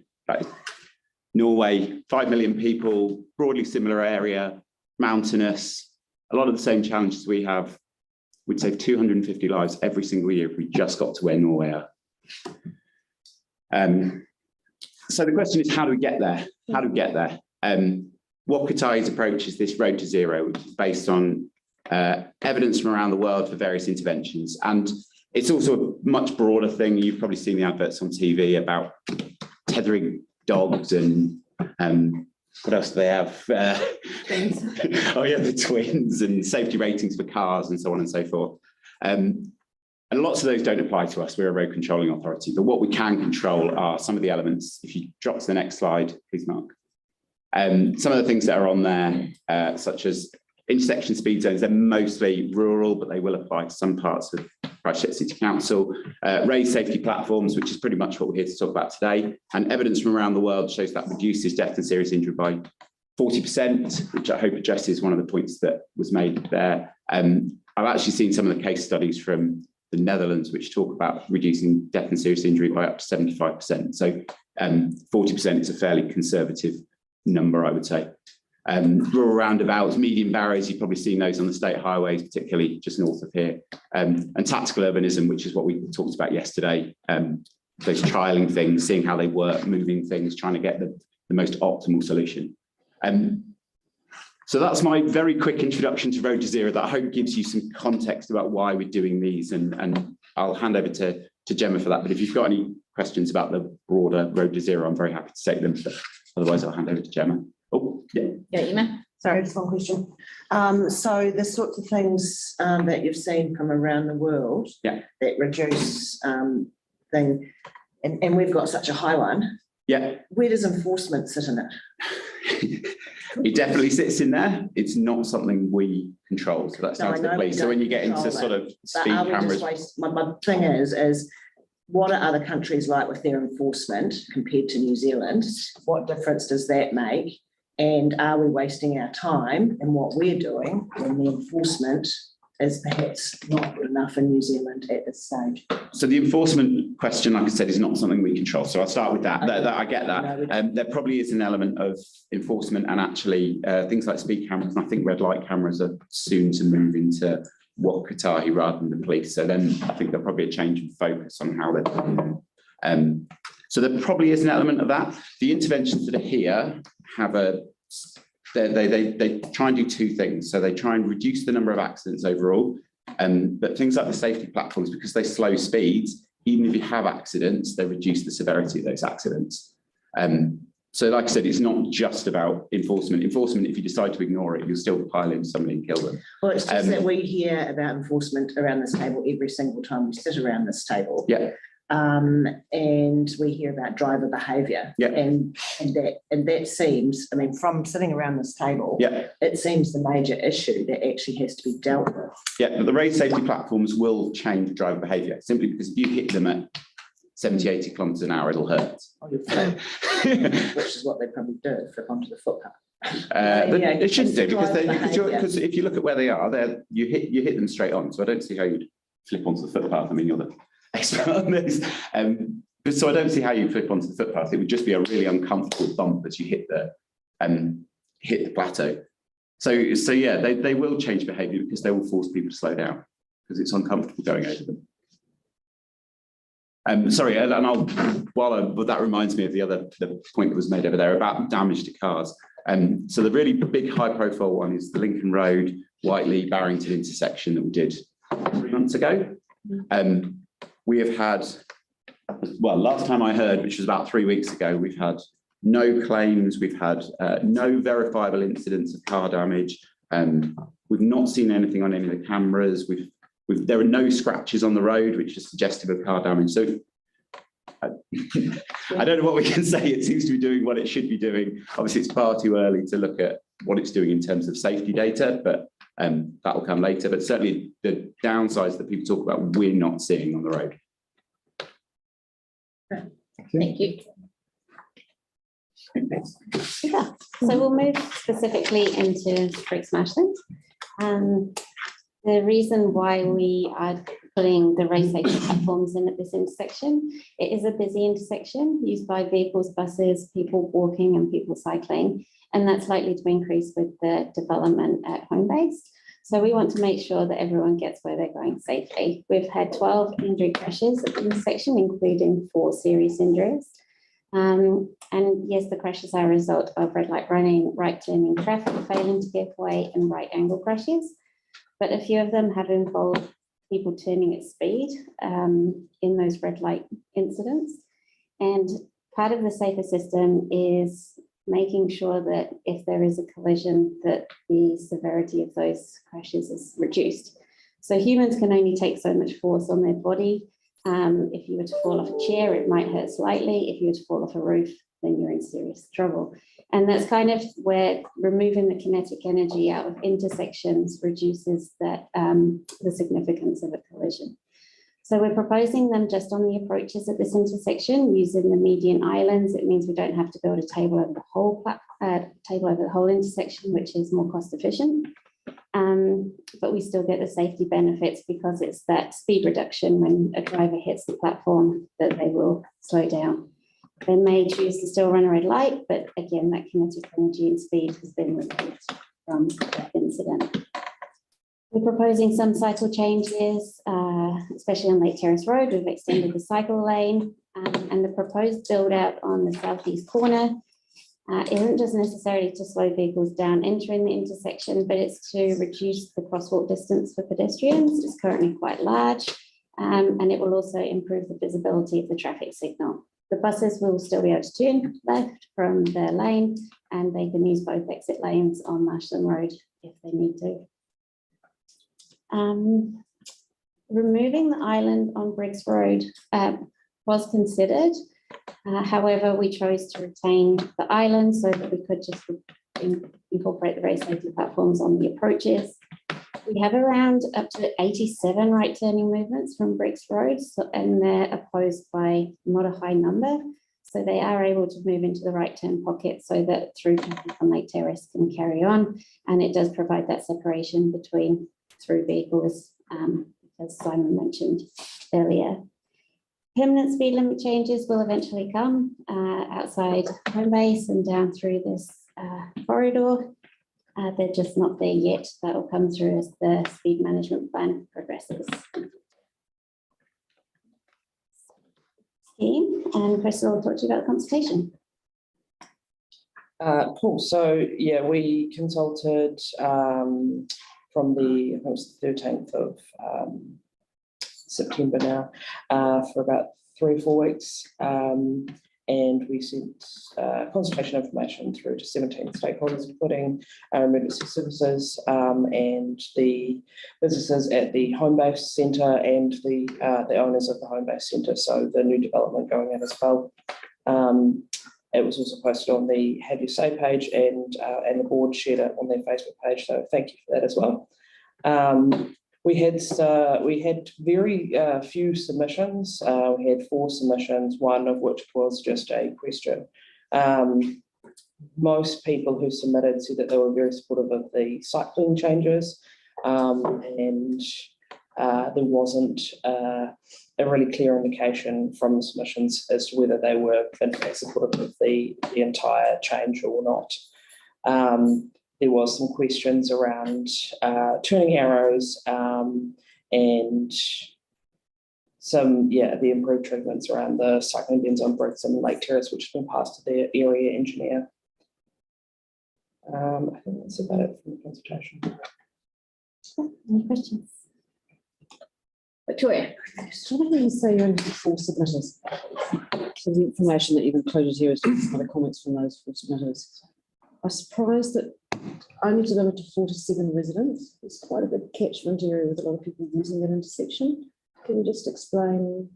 Norway, 5 million people, broadly similar area, mountainous, a lot of the same challenges we have. We'd save 250 lives every single year if we just got to where Norway are. So the question is, how do we get there? How do we get there? Waipata's approach is this Road to Zero, which is based on evidence from around the world for various interventions. And it's also a much broader thing. You've probably seen the adverts on TV about tethering dogs and what else do they have? Oh yeah, the twins and safety ratings for cars and so on and so forth. And lots of those don't apply to us. We're a road controlling authority, but what we can control are some of the elements. If you drop to the next slide, please, Mark. Some of the things that are on there, such as intersection speed zones, they're mostly rural, but they will apply to some parts of Christchurch City Council. Raised safety platforms, which is pretty much what we're here to talk about today. And evidence from around the world shows that reduces death and serious injury by 40%, which I hope addresses one of the points that was made there. I've actually seen some of the case studies from the Netherlands, which talk about reducing death and serious injury by up to 75%. So 40% is a fairly conservative number, I would say. Rural roundabouts, median barriers, you've probably seen those on the state highways, particularly just north of here. And tactical urbanism, which is what we talked about yesterday. Those trialing things, seeing how they work, moving things, trying to get the most optimal solution. So that's my very quick introduction to Road to Zero that I hope gives you some context about why we're doing these, and I'll hand over to Gemma for that. But if you've got any questions about the broader Road to Zero, I'm very happy to take them. But otherwise, I'll hand over to Gemma. Oh, yeah. Yeah, Emma. Sorry, just one question. So the sorts of things that you've seen from around the world that reduce and we've got such a high one. Yeah, Where does enforcement sit in it? it definitely sits in there. It's not something we control, so that's No, down I to the know we police. So when you get don't into control sort it, of But speed are we cameras, just my thing is what are other countries like with their enforcement compared to New Zealand? What difference does that make? And are we wasting our time in what we're doing when the enforcement is perhaps not good enough in New Zealand at this stage? so the enforcement question, like I said, is not something we control. So I'll start with that. Okay. I get that. There probably is an element of enforcement and actually things like speed cameras. And I think red light cameras are soon to move into Waipapa rather than the police. So then I think there'll probably be a change in focus on how they're doing them. So there probably is an element of that. The interventions that are here have they try and do two things. So they try and reduce the number of accidents overall. But things like the safety platforms, because they slow speeds, even if you have accidents, they reduce the severity of those accidents. So like I said, it's not just about enforcement. Enforcement, if you decide to ignore it, you'll still pile in somebody and kill them. Well, it's just that we hear about enforcement around this table every single time we sit around this table. Yeah. And we hear about driver behaviour. Yeah. And that seems, I mean, from sitting around this table, Yeah. it seems the major issue that actually has to be dealt with. Yeah, but the raised safety platforms will change driver behaviour simply because if you hit them at 70, 80 kilometres an hour, it'll hurt. On your foot, which is what they probably do, flip onto the footpath. They shouldn't do Driver because if you look at where they are, you hit them straight on. So I don't see how you'd flip onto the footpath. I mean, you're the expert on this. So I don't see how you flip onto the footpath. It would just be a really uncomfortable bump as you hit the plateau. So yeah, they will change behaviour because they will force people to slow down because it's uncomfortable going over them. Sorry, and that reminds me of the point that was made over there about damage to cars. So the really big high-profile one is the Lincoln Road, Whiteley, Barrington intersection that we did 3 months ago. We have had, well, last time I heard, which was about 3 weeks ago, we've had no claims, we've had no verifiable incidents of car damage. We've not seen anything on any of the cameras. There are no scratches on the road, which is suggestive of car damage. So I don't know what we can say. It seems to be doing what it should be doing. Obviously, it's far too early to look at what it's doing in terms of safety data, but that will come later. But certainly the downsides that people talk about, we're not seeing on the road. Thank you. Yeah, so we'll move specifically into Briggs Marsden. The reason why we are putting the race safety platforms in at this intersection, it is a busy intersection used by vehicles, buses, people walking and people cycling, and that's likely to increase with the development at home base. So we want to make sure that everyone gets where they're going safely. We've had 12 injury crashes at the intersection, including 4 serious injuries. And yes, the crashes are a result of red light running, right turning traffic, failing to give way, and right angle crashes. But a few of them have involved people turning at speed in those red light incidents. And part of the safer system is making sure that if there is a collision, that the severity of those crashes is reduced. So humans can only take so much force on their body. If you were to fall off a chair, it might hurt slightly. If you were to fall off a roof, then you're in serious trouble. And that's kind of where removing the kinetic energy out of intersections reduces that the significance of a collision. So we're proposing them just on the approaches at this intersection using the median islands. It means we don't have to build a table over the whole intersection, which is more cost efficient. But we still get the safety benefits because it's that speed reduction when a driver hits the platform that they will slow down. They may choose to still run a red light, but again, that kinetic energy and speed has been removed from that incident. We're proposing some cycle changes, especially on Lake Terrace Road. We've extended the cycle lane and the proposed build out on the southeast corner isn't just necessarily to slow vehicles down entering the intersection, but it's to reduce the crosswalk distance for pedestrians. It's currently quite large, and it will also improve the visibility of the traffic signal. The buses will still be able to turn left from their lane, and they can use both exit lanes on Marsden Road if they need to. Removing the island on Briggs Road was considered, However, we chose to retain the island so that we could just incorporate the race safety platforms on the approaches. We have around up to 87 right turning movements from Briggs Road, and they're opposed by not a high number. So they are able to move into the right turn pocket so that through traffic on Lake Terrace can carry on. And it does provide that separation between through vehicles, as Simon mentioned earlier. Permanent speed limit changes will eventually come outside home base and down through this corridor. They're just not there yet. That will come through as the speed management plan progresses. And Crystal will talk to you about the consultation. Cool. So yeah, we consulted from the, I think it was the 13th of September now, for about 3 or 4 weeks. And we sent consultation information through to 17 stakeholders, including our emergency services and the businesses at the home base centre and the owners of the home base centre. So the new development going in as well. It was also posted on the Have You Say page, and the board shared it on their Facebook page. So thank you for that as well. We had very few submissions. We had 4 submissions, one of which was just a question. Most people who submitted said that they were very supportive of the cycling changes, and there wasn't a really clear indication from the submissions as to whether they were in fact supportive of the entire change or not. There was some questions around turning arrows and some, the improved treatments around the cycling bends on Briggs and Lake Terrace, which has been passed to their area engineer. I think that's about it from the consultation. Any questions? Victoria. So what do you say you're only 4 submitters? So the information that you've included here is just kind of comments from those 4 submitters. I'm surprised that only delivered to 47 residents. It's quite a big catchment area with a lot of people using that intersection. Can you just explain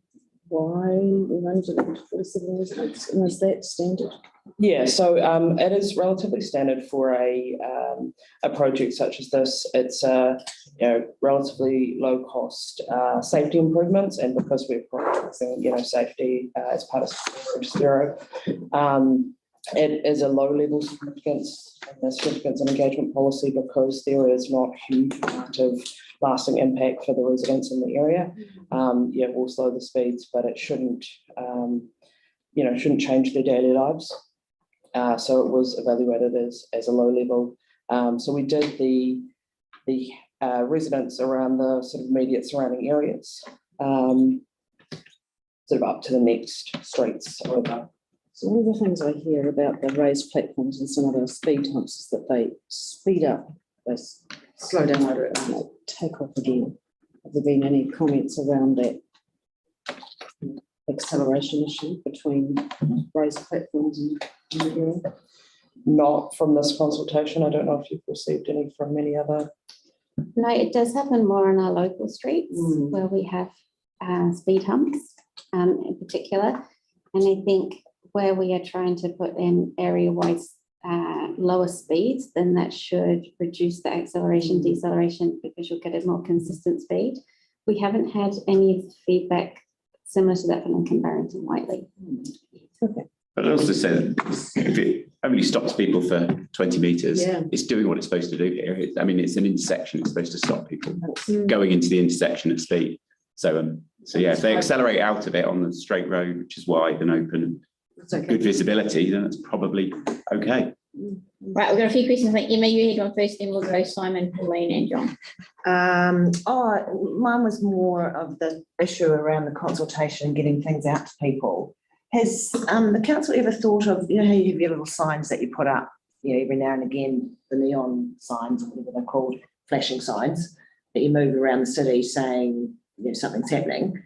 why we've only delivered to 47 residents, and is that standard? Yeah, so it is relatively standard for a project such as this. It's relatively low cost safety improvements, and because we're prioritizing safety as part of zero, it is a low level significance and engagement policy because there is not huge amount of lasting impact for the residents in the area. We'll slow the speeds, but it shouldn't change their daily lives. So it was evaluated as a low level. So we did the residents around the sort of immediate surrounding areas, sort of up to the next streets over. So one of the things I hear about the raised platforms and some of the speed humps is that they speed up, they slow down over it and they take off again. Have there been any comments around that acceleration issue between raised platforms and the area? Not from this consultation. I don't know if you've received any from any other. No, it does happen more on our local streets where we have speed humps in particular. And I think where we are trying to put in area-wide lower speeds, then that should reduce the acceleration, deceleration, because you'll get a more consistent speed. We haven't had any feedback similar to that from Barrington Whiteley. Okay. But I also said, if it only stops people for 20 metres, it's doing what it's supposed to do here. It's an intersection. It's supposed to stop people going into the intersection at speed. So if they accelerate out of it on the straight road, which is wide and open, and good visibility, then it's probably okay. Right, we've got a few questions. I think Emma, you had one first, then we'll go Simon, Pauline and John. Mine was more of the issue around the consultation, getting things out to people. Has the council ever thought of, how you have your little signs that you put up, every now and again, the neon signs or whatever they're called, flashing signs that you move around the city saying, something's happening.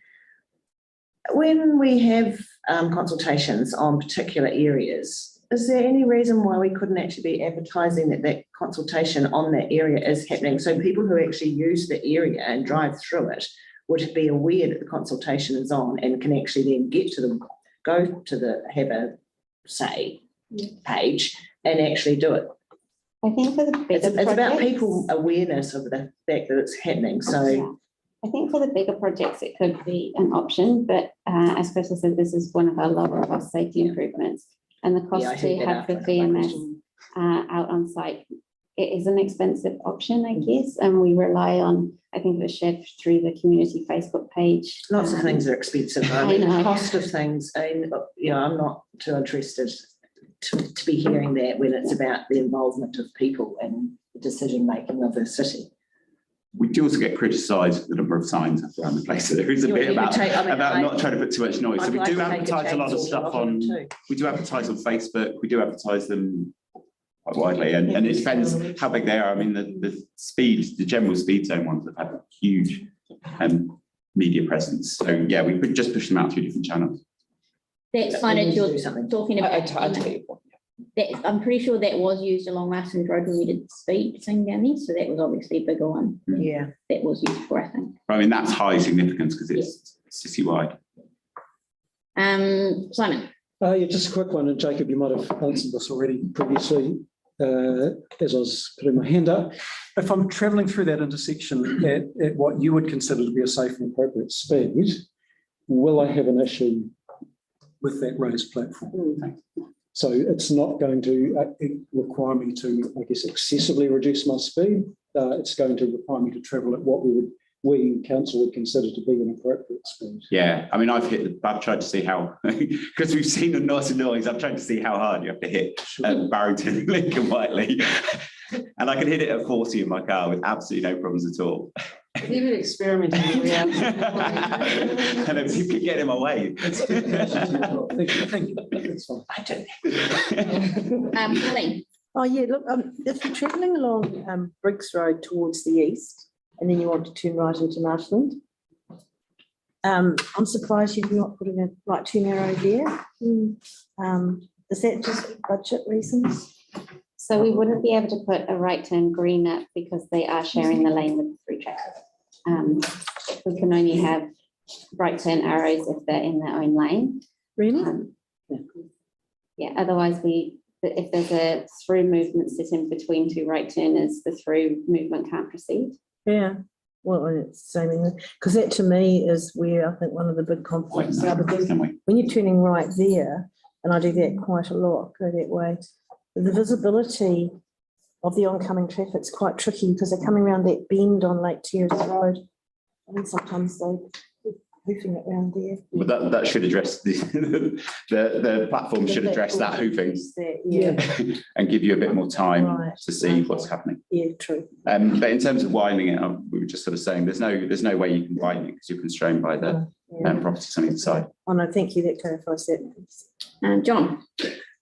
When we have consultations on particular areas, is there any reason why we couldn't actually be advertising that consultation on that area is happening, so people who actually use the area and drive through it would be aware that the consultation is on and can actually then go to the have a say page and actually do it. I think for the bigger It's about projects- people awareness of the fact that it's happening. So Yeah. I think for the bigger projects, it could be an option, but as Crystal said, this is one of our lower cost safety improvements. And the cost I to heard that have the after my VMS question. out on site, it is an expensive option, I guess, and we rely on, I think it was shared through the community Facebook page. lots of things are expensive. I I mean, the know. cost of things, I'm not too interested to be hearing that when it's about the involvement of people and the decision-making of the city. We do also get criticised for the number of signs around the place. So there is a bit about not trying to put too much noise. So we do advertise a lot of stuff on. We do advertise on Facebook. We do advertise them quite widely, and it depends how big they are. I mean, the speed, the general speed zone ones have had a huge media presence. So yeah, we could just push them out through different channels. That signage you're something. talking about, I'm pretty sure that was used along Martins Road when we did the speed thing down there. So that was obviously a bigger one. Yeah. That was used for, I think. I mean, that's high significance because it's citywide. Simon. Yeah, just a quick one, and Jacob, you might have answered this already previously, as I was putting my hand up. If I'm travelling through that intersection at what you would consider to be a safe and appropriate speed, will I have an issue with that raised platform? So it's not going to require me to, I guess, excessively reduce my speed. It's going to require me to travel at what we council would consider to be an appropriate speed. Yeah, I mean, I've tried to see how, because we've seen the noise and noise, I've tried to see how hard you have to hit Barrington, Lincoln, Whiteley. And I can hit it at 40 in my car with absolutely no problems at all. Even experimenting. And then people can get in my way. Thank you. That's fine. I don't. Pauline. Oh, yeah, look, if you're travelling along Briggs Road towards the east, and then you want to turn right into Marshland, I'm surprised you've not put in a right turn arrow there. Is that just budget reasons? So we wouldn't be able to put a right turn green up because they are sharing the lane with through traffic. We can only have right turn arrows if they're in their own lane. Really? Yeah, otherwise if there's a through movement sit in between two right turners, the through movement can't proceed. Yeah, well, and it's the same, because that to me is where I think one of the big conflicts are, because when you're turning right there, and I do that quite a lot, go that way, the visibility of the oncoming traffic is quite tricky because they're coming around that bend on Lake Terrace Road, and sometimes they're hoofing it around there. But that should address the platform should address that hoofing. Yeah. And give you a bit more time to see what's happening. Yeah, true. But in terms of widening it, we were just sort of saying there's no way you can widen it because you're constrained by the properties on either side. Oh no, thank you. That clarifies that. John.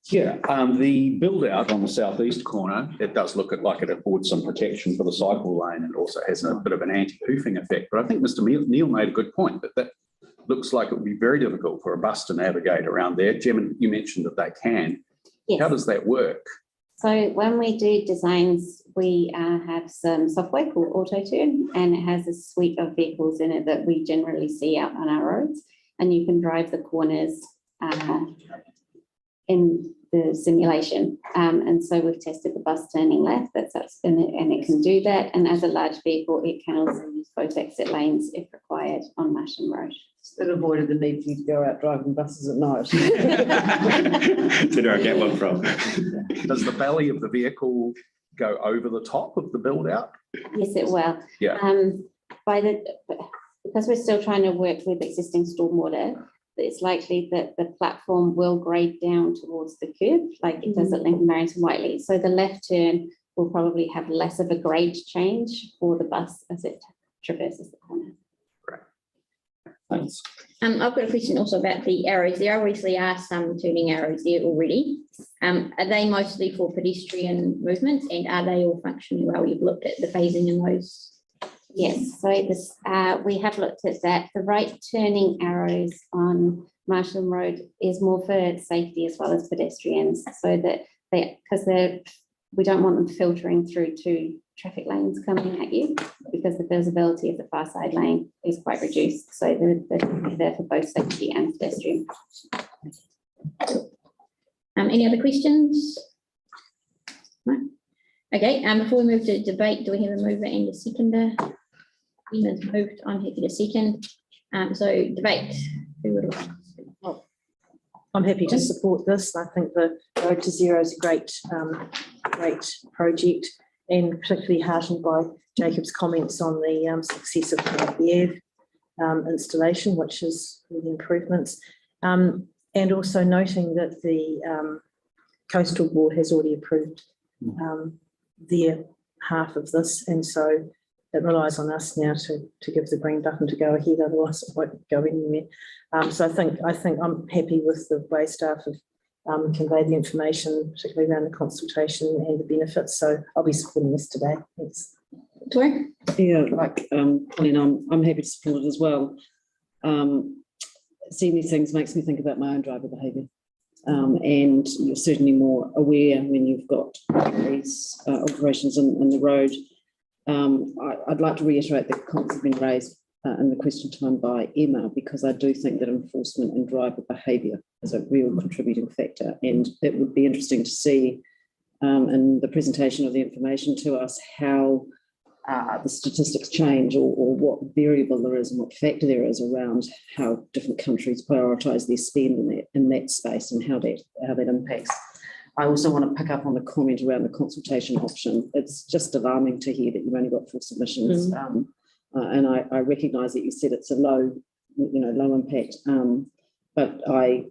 Yeah, the build out on the southeast corner, it does look like it affords some protection for the cycle lane and also has a bit of an anti-hoofing effect. But I think Mr. Neil made a good point that looks like it would be very difficult for a bus to navigate around there. Jim, you mentioned that they can. Yes. How does that work? So when we do designs, we have some software called AutoTurn, and it has a suite of vehicles in it that we generally see out on our roads, and you can drive the corners in the simulation. And so we've tested the bus turning left, and it can do that. And as a large vehicle, it can also use both exit lanes if required on Marshland Road. That avoided the need for you to go out driving buses at night. Did I get one from? Does the belly of the vehicle go over the top of the build out? Yes, it will. Yeah. Because we're still trying to work with existing stormwater, it's likely that the platform will grade down towards the curb, like it does at Lincoln, Barrington, Whiteley. So the left turn will probably have less of a grade change for the bus as it traverses the corner. Thanks. I've got a question also about the arrows. There obviously are some turning arrows there already. Are they mostly for pedestrian movements, and are they all functioning well? You've looked at the phasing in those. Yes, so this we have looked at that. The right turning arrows on Marshland Road is more for safety as well as pedestrians, so that we don't want them filtering through two traffic lanes coming at you, because the visibility of the far side lane is quite reduced. So they're there for both safety and pedestrian. Any other questions? No? Okay, before we move to debate, do we have a mover and a seconder? Ian has moved, I'm happy to second. So debate, who would like? I'm happy to support this. I think the Road to Zero is a great project, and particularly heartened by Jacob's comments on the success of the installation, which is the improvements. And also noting that the Coastal Board has already approved their half of this, and so it relies on us now to give the green button to go ahead, otherwise it won't go anywhere. So I think I'm happy with the way staff have conveyed the information, particularly around the consultation and the benefits. So I'll be supporting this today. Thanks. Tori? Yeah, like Colleen, I'm happy to support it as well. Seeing these things makes me think about my own driver behaviour. And you're certainly more aware when you've got these alterations in the road. I'd like to reiterate the comments have been raised in the question time by Emma, because I do think that enforcement and driver behaviour is a real contributing factor, and it would be interesting to see in the presentation of the information to us how the statistics change, or what variable there is and what factor there is around how different countries prioritise their spend in that space, and how that impacts. I also want to pick up on the comment around the consultation option. It's just alarming to hear that you've only got 4 submissions. And I recognise that you said it's a low impact, but I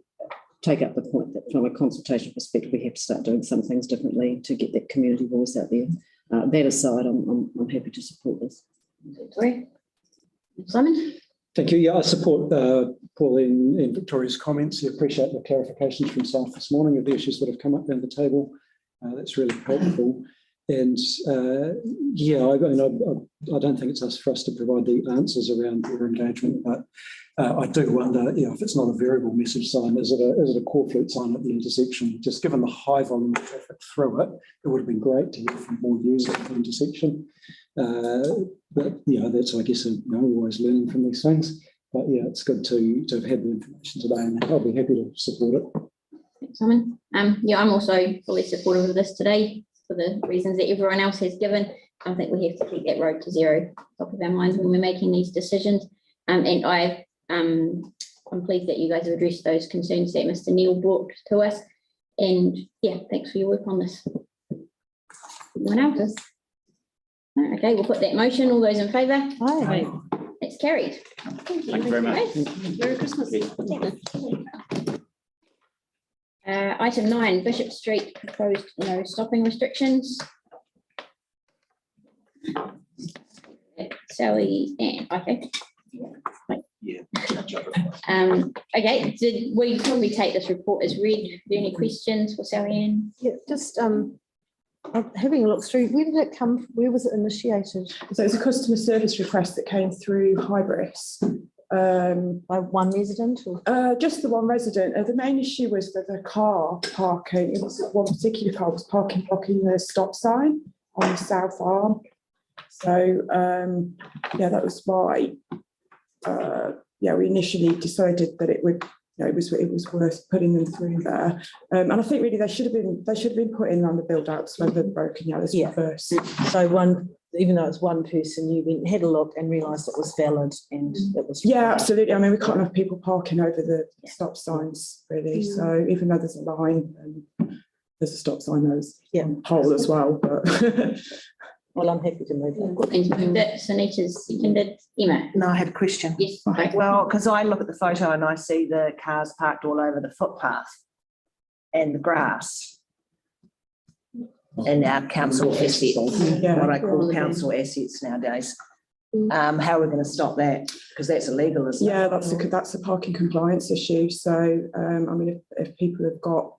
take up the point that from a consultation perspective, we have to start doing some things differently to get that community voice out there. That aside, I'm happy to support this. Simon? Thank you. Yeah, I support Pauline and Victoria's comments. I appreciate the clarifications from staff this morning of the issues that have come up around the table. That's really helpful. And yeah, I don't think it's for us to provide the answers around their engagement, but I do wonder, if it's not a variable message sign, is it a core fleet sign at the intersection? Just given the high volume of traffic through it, it would have been great to hear from more users at the intersection. But that's, I guess, always learning from these things. But yeah, it's good to have had the information today, and I'll be happy to support it. Thanks, Simon. Yeah, I'm also fully supportive of this today for the reasons that everyone else has given. I think we have to keep that road to zero top of our minds when we're making these decisions. And I'm pleased that you guys have addressed those concerns that Mr. Neil brought to us. And yeah, thanks for your work on this. Anyone else? No, okay, we'll put that motion. All those in favour? Aye. It's carried. Thank you very much. Merry Christmas. Item 9, Bishop Street, proposed no stopping restrictions. Sally and okay. Yeah. Okay, did we probably take this report as read? Are there any questions for Sally Ann? Yeah, just I'm having a look through. Where did it come from? Where was it initiated? So it's a customer service request that came through Hybris. By one resident? Or? Just the one resident. The main issue was that the car parking, it was one particular car was blocking the stop sign on the south arm. So yeah, that was why we initially decided that it would, it was worth putting them through there. And I think really they should have been put in on the build outs where they're broken. Yeah, this first. So even though it's one person, you had a look and realised it was valid and it was. Yeah, absolutely. I mean, we can't have people parking over the stop signs really. So even though there's a line, there's a stop sign, there's pole as well. But well, I'm happy to move that. Sunita's seconded. Emma? No, I have a question. Yes. Well, because I look at the photo and I see the cars parked all over the footpath and the grass. And our council assets, what I call council assets nowadays. How are we going to stop that? Because that's illegal, isn't it? Yeah, that's a parking compliance issue. So, I mean, if people have got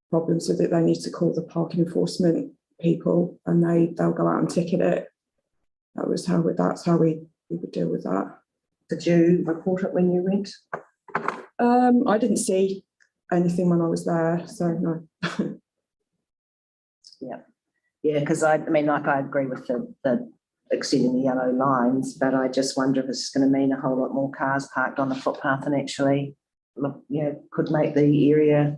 problems with it, they need to call the parking enforcement people, and they'll go out and ticket it. That's how we would deal with that. Did you report it when you went? I didn't see anything when I was there, so no. Yeah, because I mean, like I agree with the extending the yellow lines, but I just wonder if it's going to mean a whole lot more cars parked on the footpath and actually could make the area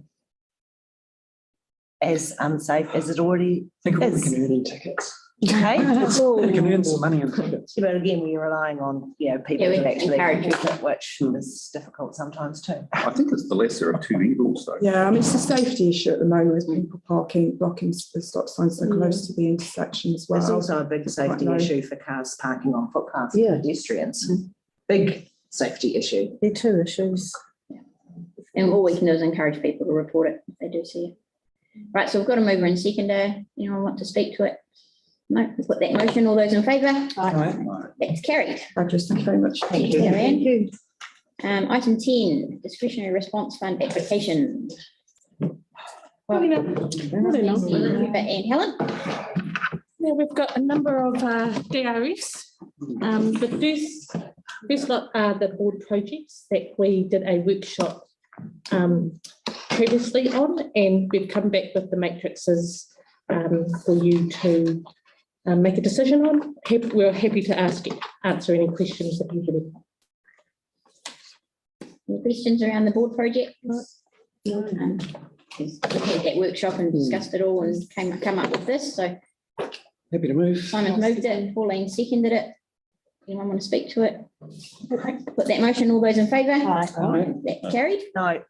as unsafe as it already Think of what we is. can earn in tickets. Okay. We can earn some money in tickets. But again, we're relying on, people Yeah, to we actually encourage keep it, which is difficult sometimes too. I think it's the lesser of two evils, though. Yeah, I mean, it's a safety issue at the moment with people blocking the stop signs so close to the intersection as well. It's also a big safety Quite low. issue for cars parking on footpaths Yeah. and pedestrians. Big safety issue. There are two issues. And all we can do is encourage people to report it if they do see it. Right, so we've got a mover and seconder. Anyone want to speak to it? No, we'll put that motion. All those in favour? That's carried. Fabulous, thank you very much. Thank you, Joanne. Item 10, discretionary response fund application. Anne Helen? Yeah, we've got a number of DRFs. The first lot are the board projects that we did a workshop previously on, and we've come back with the matrices for you to make a decision on. We're happy to answer any questions that you have. Any questions around the board project? We had that workshop and discussed it all and come up with this, so Happy to move. Simon moved it, Pauline seconded it. Anyone want to speak to it? Put that motion, all those in favour? Aye. That carried? No,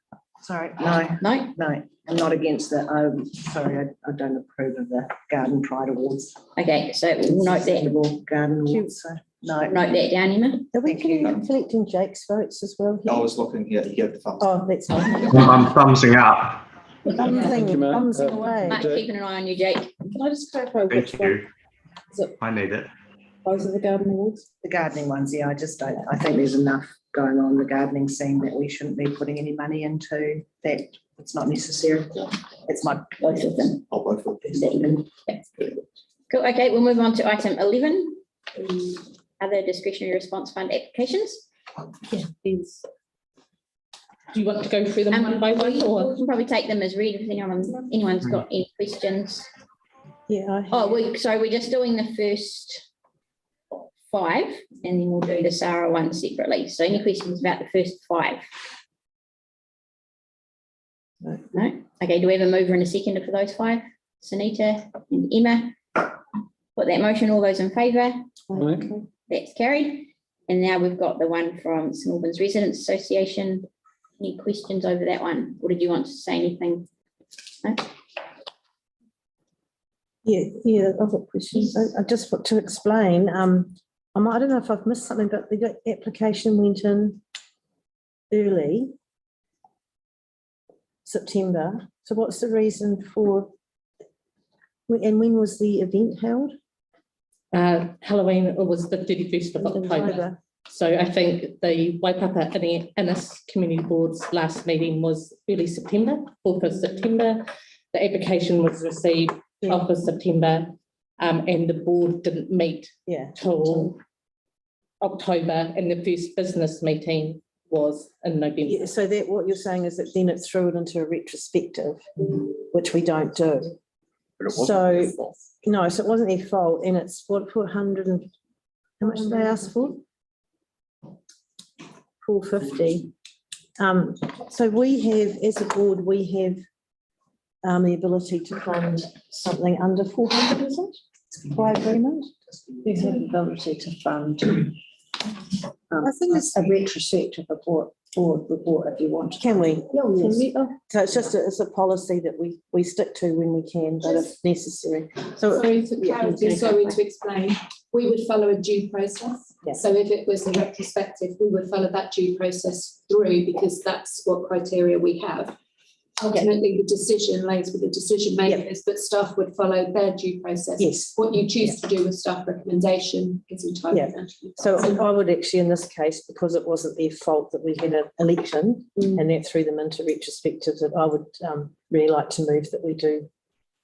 sorry, no, No? no, I'm not against it. I'm sorry, I don't approve of the Garden Pride Awards. Okay, so we'll note that. Sustainable Garden Awards, so no. Note that down, Emma. Are we Thank you. collecting Jake's votes as well? I here? was looking here, you gave the thumbs. Oh, that's fine. I'm thumbsing up. Thumbsing Thank you, Matt. thumbsing away. Mark, keeping an eye on you, Jake. Can I just clarify Thank which one? you. Is it I need it. both of the garden awards? The gardening ones, yeah, I just don't, I think there's enough going on in the gardening scene that we shouldn't be putting any money into that. It's not necessary. It's my. Both of them. Oh, both of Is that even? Yeah. Cool, okay, we'll move on to item 11. Other discretionary response fund applications. Do you want to go through them one by one, We or? can probably take them as read if anyone's got any questions. Yeah. Oh, we're just doing the first 5 and then we'll do the Sarah one separately. So any questions about the first 5? No? Okay, do we have a mover and a seconder for those 5? Sunita and Emma. Put that motion, all those in favour? That's carried. And now we've got the one from St Albans Residents Association. Any questions over that one? Or did you want to say anything? No? Yeah, I've got questions. I just want to explain, I don't know if I've missed something, but the application went in early September. So what's the reason for, and when was the event held? Halloween was the 31st of October. So I think the Waipapa Papanui-Innes Community Board's last meeting was early September, 4th of September. The application was received 12th of September, and the board didn't meet till October, and the first business meeting was in November. Yeah, so that what you're saying is that then it threw it into a retrospective, which we don't do. So, no, so it wasn't their fault, and it's what, 400 and, how much did they ask for? 450. So we have, as a board, we have the ability to fund something under 400, is it? By agreement? We have the ability to fund I think it's a retrospective board report if you want. Can we? Yes. So it's just it's a policy that we stick to when we can, but if necessary. So Sorry for clarity, sorry to explain. We would follow a due process. Yeah. So if it was a retrospective, we would follow that due process through because that's what criteria we have. Ultimately, the decision lays with the decision makers, but staff would follow their due process. Yes. What you choose to do with staff recommendation is entirely down to you. So I would actually, in this case, because it wasn't their fault that we had an election and that threw them into retrospective, that I would really like to move that we do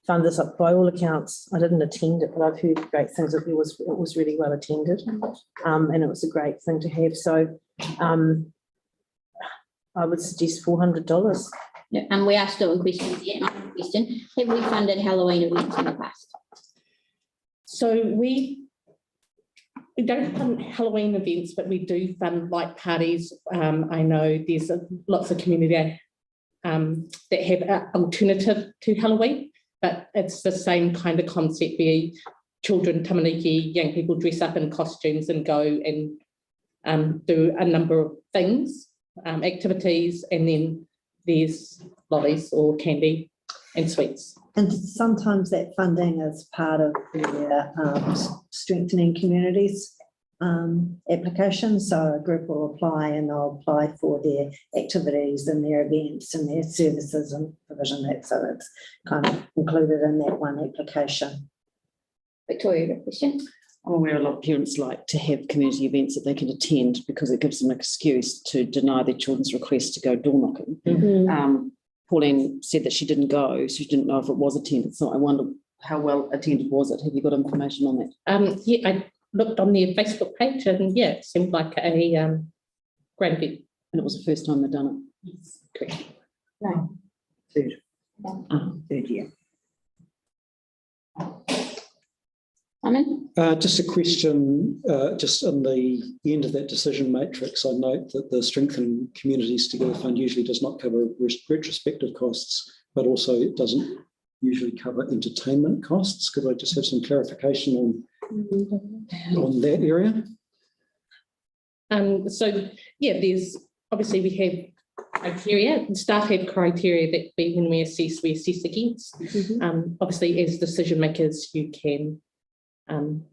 fund this up. By all accounts, I didn't attend it, but I've heard great things. It was really well attended, and it was a great thing to have. So I would suggest $400. Yeah, and we are still in questions yet. Not a question. Have we funded Halloween events in the past? So we We don't fund Halloween events, but we do fund light parties. I know there's lots of community that have an alternative to Halloween, but it's the same kind of concept where children, tamaniki, young people dress up in costumes and go and do a number of things, activities, and then there's lollies or candy and sweets. And sometimes that funding is part of their strengthening communities application. So a group will apply and they'll apply for their activities and their events and their services and provision that. So it's kind of included in that one application. Victoria, your question? I'm aware a lot of parents like to have community events that they can attend because it gives them an excuse to deny their children's request to go door knocking. Mm-hmm. Pauline said that she didn't go. She didn't know if it was attended. So I wonder how well attended was it? Have you got information on that? Yeah, I looked on their Facebook page and yeah, it seemed like a great event. And it was the first time they'd done it? Yes, correct. No. Third. Third year. Simon? Just a question, just on the end of that decision matrix, I note that the Strengthening Communities Together Fund usually does not cover retrospective costs, but also it doesn't usually cover entertainment costs. Could I just have some clarification on that area? So yeah, there's obviously we have criteria, staff have criteria that when we assess against. Obviously as decision makers, you can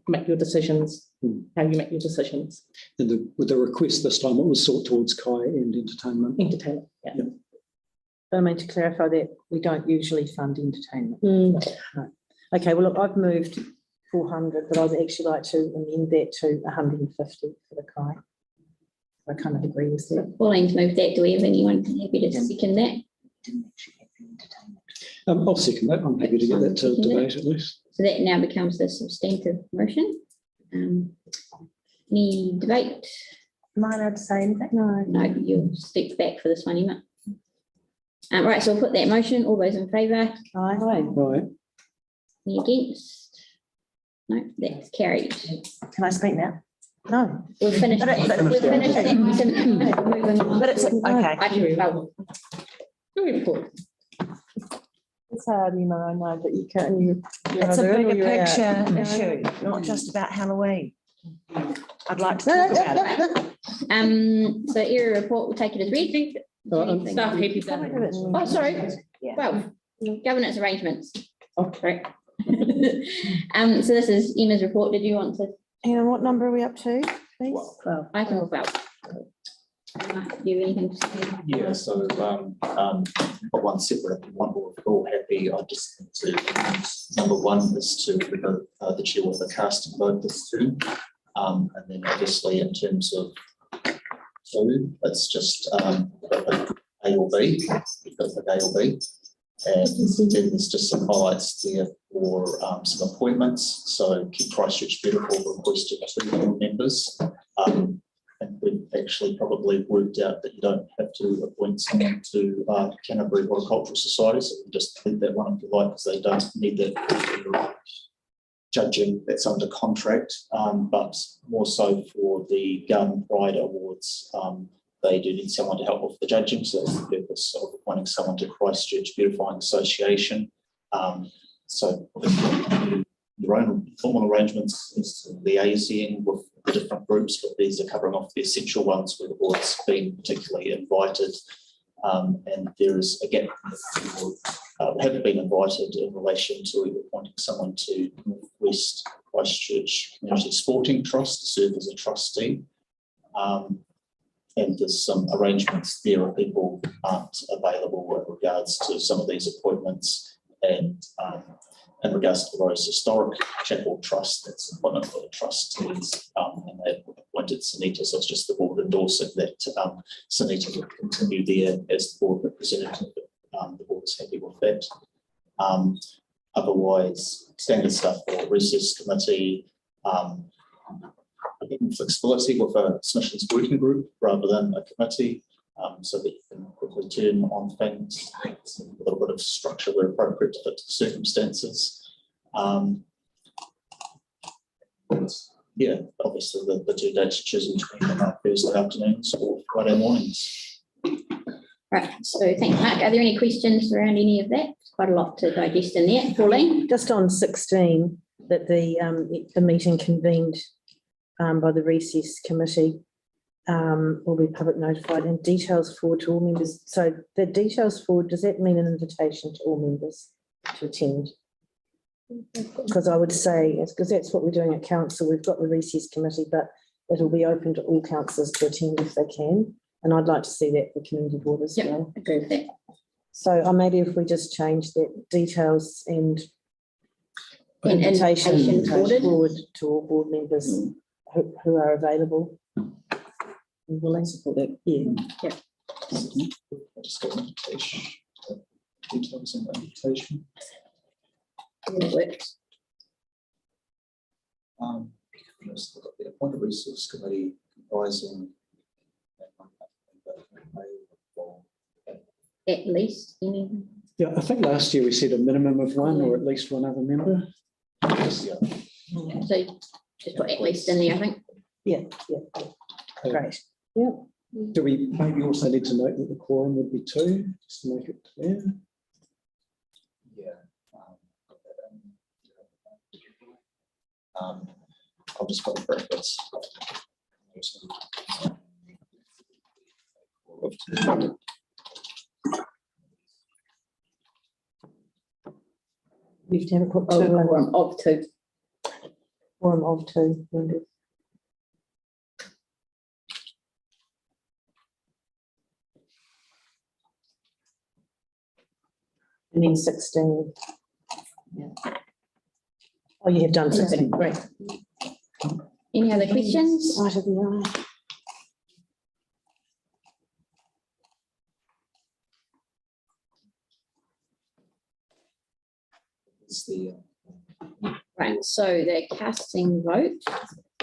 make your decisions, how you make your decisions. And with the request this time, it was sought towards Kai and entertainment. Entertainment, yeah. Yep. I mean to clarify that we don't usually fund entertainment. No. Okay, well, look, I've moved 400, but I'd actually like to amend that to 150 for the Kai. I kind of agree with that. Pauline's moved that. Do we have anyone happy to second that? I'll second that. I'm happy to get that to debate at least. So that now becomes the substantive motion. Any debate? Am I allowed to say anything? No. No, you'll step back for this one, Emma. Right, so we'll put that motion. All those in favour? Aye. Right. Any against? No, that's carried. Can I speak now? No. We've finished that. We've finished that. Moving on. But it's okay. Your report. It's hard, you know, I know, but you can't. It's a bigger picture issue, not just about Halloween. I'd like to talk about it. So area report, we'll take it as read. Staff happy done. Oh, sorry. Yeah. Well, governance arrangements. Oh, correct. So this is Emma's report. Did you want to? And what number are we up to, please? Well, I can well. Do you have anything to say? Yeah, so got one separate one, we're all happy. I just need to, number one is to the chair with the casting vote this too. And then obviously in terms of two, it's just A or B, because the A or B. And then there's just some highlights there for some appointments. So Keep Christchurch Beautiful requested 2 board members. And we've actually probably worked out that you don't have to appoint someone to Canterbury Horticultural Society, so we can just leave that one if you like, because they don't need that judging that's under contract, but more so for the Garden Pride Awards, they do need someone to help with the judging, so that's the purpose of appointing someone to Christchurch Beautifying Association. So your own formal arrangements is liaising with the different groups, but these are covering off the essential ones where the board's been particularly invited. And there is a gap have been invited in relation to appointing someone to Northwest Christchurch Community Sporting Trust to serve as a trustee. And there's some arrangements there if people aren't available with regards to some of these appointments. And in regards to the Rose Historic Chapel Trust, that's appointment for the trustees, and they've appointed Sunita, so it's just the board endorsing that Sunita will continue there as the board representative. The board's happy with that. Otherwise, standard stuff for recess committee, flexibility with a submissions working group rather than a committee, so that you can quickly turn on things, a little bit of structure where appropriate to fit circumstances. yeah, obviously the two dates chosen between Thursday afternoons or Friday mornings. Right, so thank you, Mark. Are there any questions around any of that? It's quite a lot to digest in there. Pauline? Just on 16, that the meeting convened by the recess committee will be public notified and details forward to all members. So the details forward, does that mean an invitation to all members to attend? Because I would say, because that's what we're doing at council, we've got the recess committee, but it'll be open to all councillors to attend if they can. And I'd like to see that for community board as well. Agree with that. So maybe if we just change that invitation forward to all board members who are available. Willing to support that. Yeah. Just got invitation. Details in the invitation. That works. The appointed resource committee comprising At least any. Yeah, I think last year we said a minimum of one or at least one other member. Yeah. So just put at least in there, I think. Yeah. Great. Yeah. Do we maybe also need to note that the quorum would be 2, just to make it clear? Yeah. I'll just put brackets. You've never put quorum of 2. Quorum of 2 members. And then 16. Yeah. Oh, you have done 16. Great. Any other questions? Right of the eye. It's the Right, so the casting vote,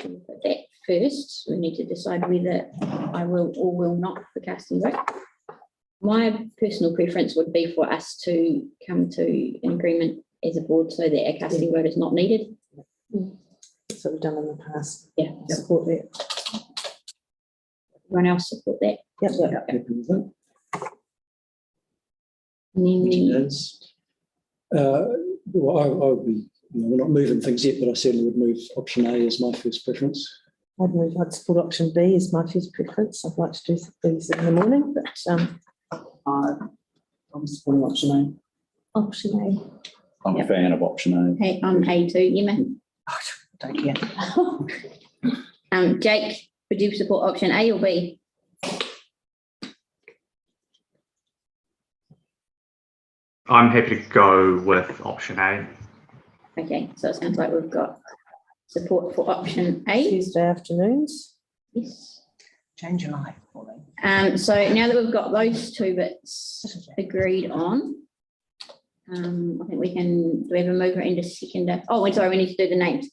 we'll put that first. We need to decide whether I will or will not for casting vote. My personal preference would be for us to come to an agreement as a board so that a casting vote is not needed. That's what we've done in the past. Yeah, support that. Everyone else support that? Yep. Well, I would be, we're not moving things yet, but I certainly would move option A as my first preference. I'd support option B as my first preference. I'd like to do these in the morning, but I'm supporting option A. Option A. I'm a fan of option A. Okay, I'm A too, Emma. Don't care. Jake, would you support option A or B? I'm happy to go with option A. Okay, so it sounds like we've got support for option A. Tuesday afternoons. Yes. Change your life. So now that we've got those two bits agreed on, I think we can, do we have a mover and a seconder? Oh, wait, sorry, we need to do the names.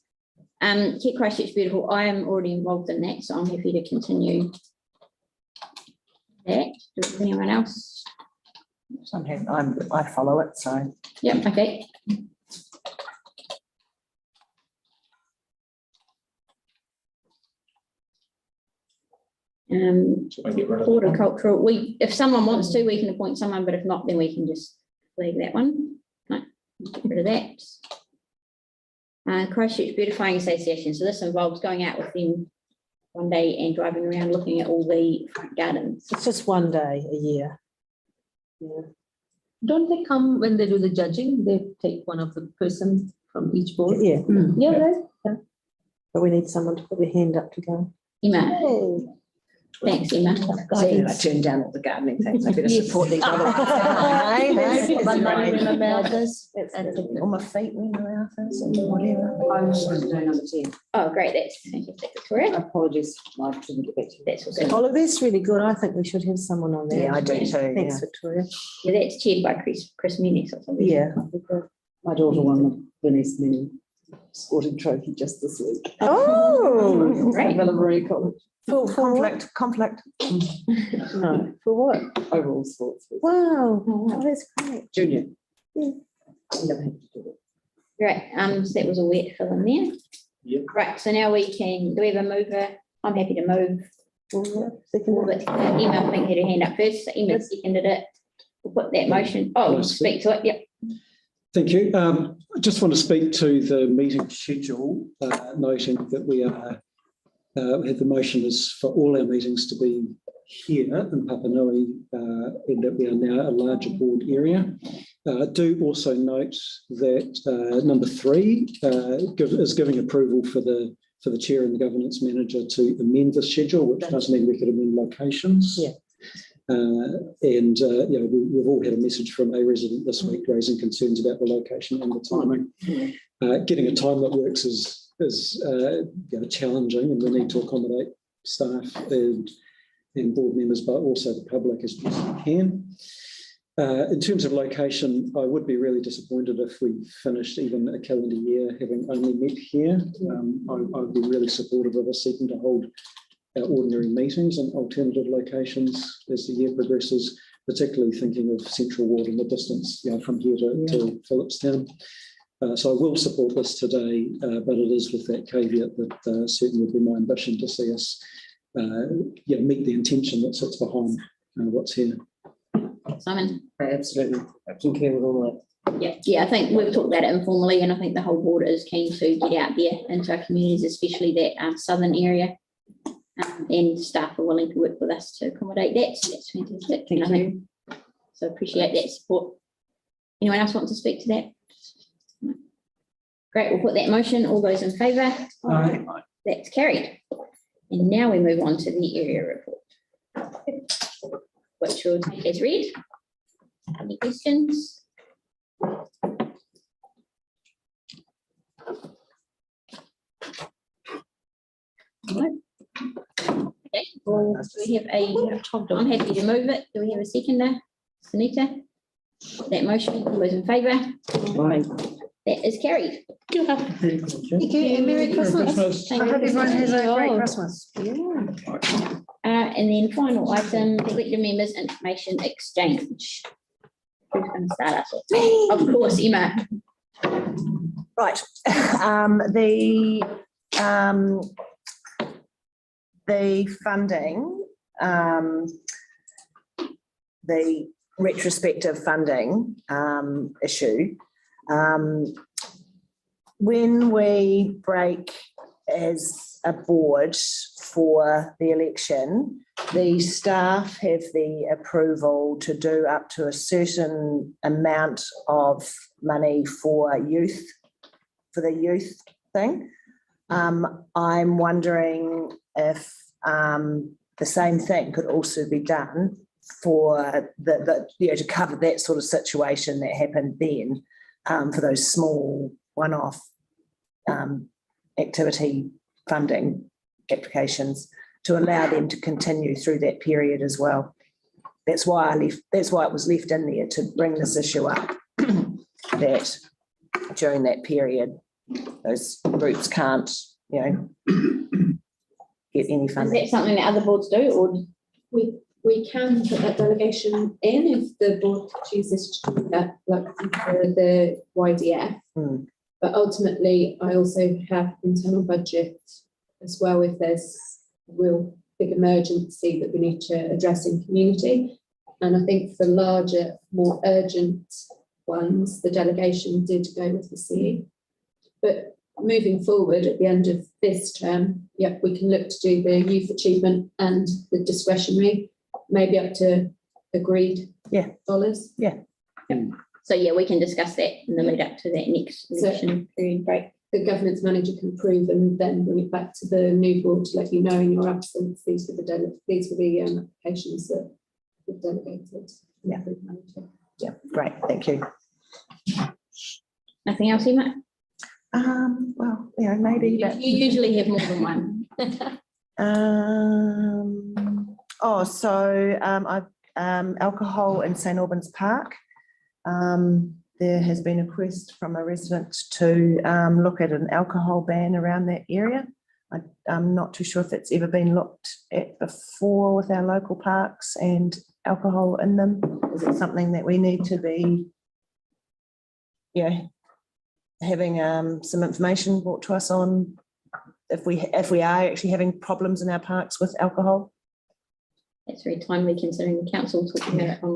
Keep Christchurch Beautiful. I am already involved in that, so I'm happy to continue that. Does anyone else? I follow it, so. Yep, okay. Horticultural, if someone wants to, we can appoint someone, but if not, then we can just leave that one. No, get rid of that. Christchurch Beautifying Association, so this involves going out with them one day and driving around looking at all the front gardens. It's just one day a year. Yeah. Don't they come when they do the judging? They take one of the person from each board? Yeah. Yeah, right. Yeah. But we need someone to put their hand up to go. Emma. Hey. Thanks, Emma. I turned down all the gardening things. I better support these other ones. On my feet, when they're out there, so whatever. I'm number 10. Oh, great, that's fantastic, Victoria. Apologies, I shouldn't get back to you. That's also, Oh, that's really good. I think we should have someone on there. Yeah, I do too. Thanks, Yeah. Victoria. yeah, that's chaired by Chris Menis or something. Yeah. My daughter won the Bernice Mini sporting trophy just this week. Oh, Great. Villa College. for Conflict. No, for what? Overall sports. Wow, oh, that's great. Junior. Yeah. Never had to do it. Great, so that was a wet fill in there. Right, so now we can, do we have a mover? I'm happy to move. Emma, I think, had her hand up first. So Emma seconded it. We'll put that motion. Oh, speak to it. Yep. Thank you. I just want to speak to the meeting schedule, noting that we are, the motion is for all our meetings to be here in Papanui, and that we are now a larger board area. Do also note that number 3 is giving approval for the chair and the governance manager to amend the schedule, which does mean we could amend locations. Yeah. And we've all had a message from a resident this week raising concerns about the location and the timing. Getting a time that works is challenging, and we need to accommodate staff and board members, but also the public as best we can. In terms of location, I would be really disappointed if we finished even a calendar year having only met here. I would be really supportive of us seeking to hold our ordinary meetings in alternative locations as the year progresses, particularly thinking of Central Ward and the distance from here to Phillipstown. So I will support this today, but it is with that caveat that certainly would be my ambition to see us meet the intention that sits behind what's here. Simon? Absolutely. I concur with all that. Yeah, I think we've talked about it informally, and I think the whole board is keen to get out there into our communities, especially that southern area. And staff are willing to work with us to accommodate that. So that's fantastic. Thank you. So appreciate that support. Anyone else want to speak to that? No. Great, we'll put that motion. All those in favour? Aye. That's carried. And now we move on to the area report, which we'll take as read. Any questions? No. Okay, well, do we have I'm happy to move it. Do we have a seconder? Sunita? That motion, all those in favour? That is carried. Thank you, and Merry Christmas. I hope everyone has a great Christmas. And then final item, elected members information exchange. Who's going to start us off? Of course, Emma. Right. The funding, the retrospective funding issue, when we break as a board for the election, the staff have the approval to do up to a certain amount of money for youth, for the youth thing. I'm wondering if the same thing could also be done for to cover that sort of situation that happened then, for those small one-off activity funding applications, to allow them to continue through that period as well. That's why it was left in there, to bring this issue up, that during that period those groups can't get any funding. Is that something that other boards do, or we can put that delegation in if the board chooses to do that, like for the YDF. But ultimately, I also have internal budget as well if there's a real big emergency that we need to address in community. And I think for larger, more urgent ones, the delegation did go with the CE. But moving forward at the end of this term, we can look to do the youth achievement and the discretionary, maybe up to agreed dollars. So we can discuss that in the lead up to that next election period break. The governance manager can approve and then bring it back to the new board to let you know in your absence. These were the applications that were delegated. Great, thank you. Nothing else, Emma? Well, maybe. You usually have more than one. Alcohol in St Albans Park. There has been a request from a resident to look at an alcohol ban around that area. I'm not too sure if it's ever been looked at before with our local parks and alcohol in them. Is it something that we need to be, having some information brought to us on if we are actually having problems in our parks with alcohol? That's very timely considering the council talking about it on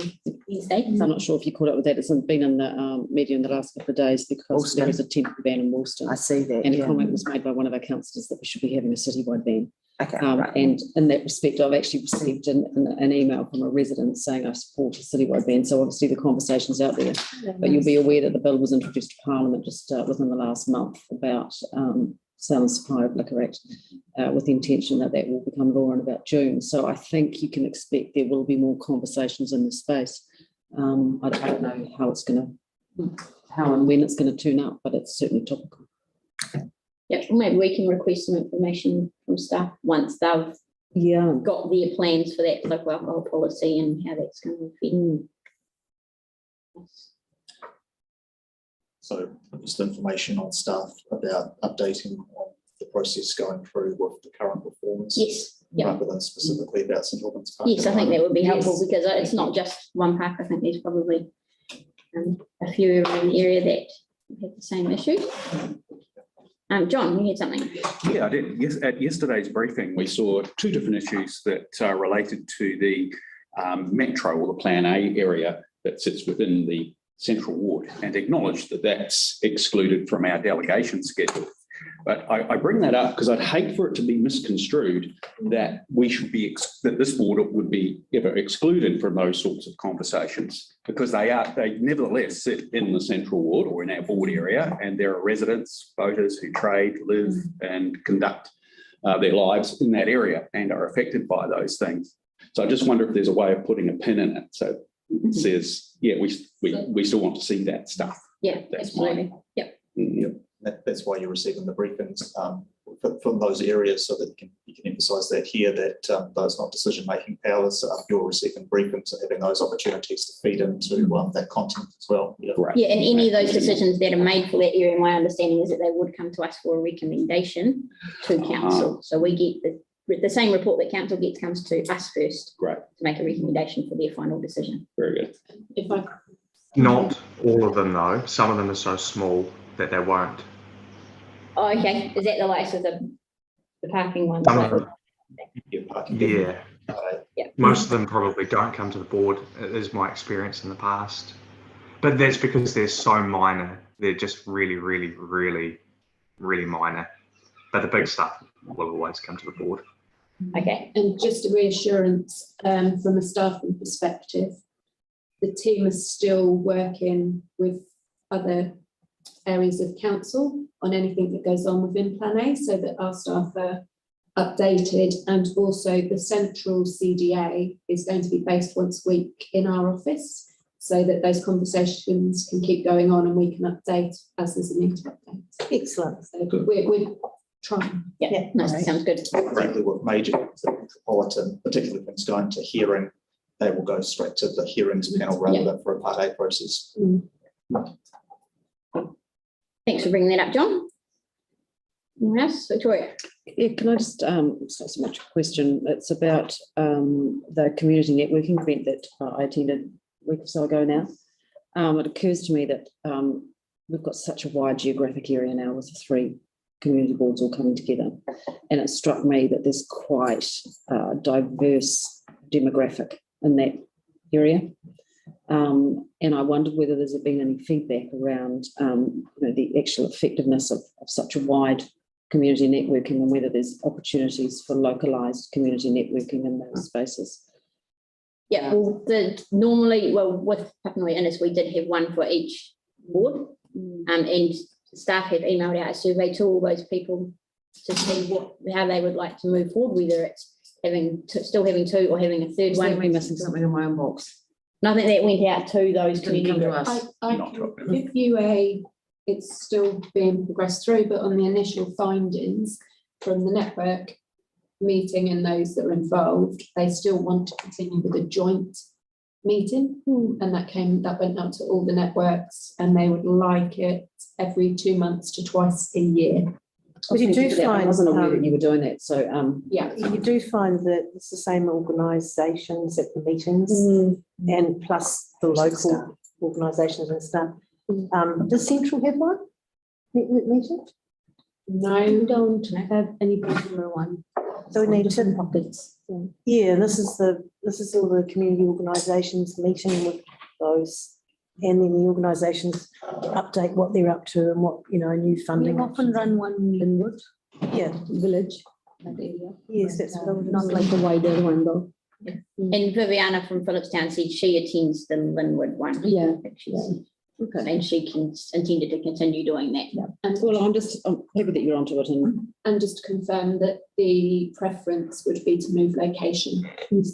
Wednesday. So I'm not sure if you caught up with that. It's been in the media in the last couple of days because there is a temporary ban in Woolston. I see that. And a comment was made by one of our councillors that we should be having a citywide ban. Okay, And in that respect, I've actually received an email from a resident saying I support a citywide ban. So obviously the conversation's out there. But you'll be aware that the bill was introduced to Parliament just within the last month about Sale and Supply of Liquor Act, with the intention that will become law in about June. So I think you can expect there will be more conversations in this space. I don't know how and when it's going to turn up, but it's certainly topical. Yeah, maybe we can request some information from staff once they've got their plans for that local alcohol policy and how that's going to affect. So just information on staff about updating on the process going through with the current reforms. Yes. Rather than specifically about St Albans Park. Yes, I think that would be helpful because it's not just one park. I think there's probably a few around the area that have the same issue. John, you had something? Yeah, I did. Yes, at yesterday's briefing, we saw two different issues that are related to the metro or the Plan A area that sits within the Central Ward, and acknowledged that that's excluded from our delegation schedule. But I bring that up because I'd hate for it to be misconstrued that we should be, that this board would be ever excluded from those sorts of conversations, because they nevertheless sit in the Central Ward or in our board area, and there are residents, voters who trade, live and conduct their lives in that area and are affected by those things. So I just wonder if there's a way of putting a pin in it. So it says, yeah, we still want to see that stuff. Yeah, absolutely. Yep. Yep. That's why you're receiving the briefings from those areas, so that you can emphasise that here, that those not decision-making powers, you're receiving briefings and having those opportunities to feed into that content as well. Yeah. Right. Yeah, and any of those decisions that are made for that area, my understanding is that they would come to us for a recommendation to council. So we get the same report that council gets comes to us first. Great. To make a recommendation for their final decision. Very good. If I Not all of them though. Some of them are so small that they won't. Oh, okay. Is that the likes of the parking ones? Yeah. Most of them probably don't come to the board, is my experience in the past. But that's because they're so minor. They're just really, really, really, really minor. But the big stuff will always come to the board. Okay. And just a reassurance from a staffing perspective, the team is still working with other areas of council on anything that goes on within Plan A, so that our staff are updated, and also the central CDA is going to be based once a week in our office, so that those conversations can keep going on and we can update as there's a need to update. Excellent. So we're trying. Yeah, nice. Sounds good. Frankly, with major metropolitan, particularly things going to hearing, they will go straight to the hearings panel rather than for a Part A process. Thanks for bringing that up, John. Anyone else? Victoria? Yeah, can I just, it's not so much a question, it's about the community networking event that I attended a week or so ago now. It occurs to me that we've got such a wide geographic area now with the 3 community boards all coming together. And it struck me that there's quite a diverse demographic in that area. And I wondered whether there's been any feedback around the actual effectiveness of such a wide community networking, and whether there's opportunities for localised community networking in those spaces. Yeah, well, with Papanui-Innes, we did have one for each board, and staff have emailed out a survey to all those people to see how they would like to move forward, whether it's still having 2 or having a third one. Am I missing something in my inbox? Nothing that went out to those community groups. I can give you it's still being progressed through, but on the initial findings from the network meeting and those that are involved, they still want to continue with a joint meeting, and that went out to all the networks, and they would like it every 2 months to twice a year. But you do find, I wasn't aware that you were doing that, so yeah, you do find that it's the same organisations at the meetings, and plus the local organisations and stuff. Does Central have one meeting? No, we don't have any particular one. So we need to, Different pockets. yeah, this is all the community organisations meeting with those. And then the organisations update what they're up to and what, you know, new We funding. often run one in Linwood. Yeah. Village, that area. Yes, that's what I was. Not like a wider one though. And Viviana from Phillipstown said she attends the Linwood one. Yeah. Okay. And she can intended to continue doing that. Yeah. And Well, I'm happy that you're onto it, and just to confirm that the preference would be to move location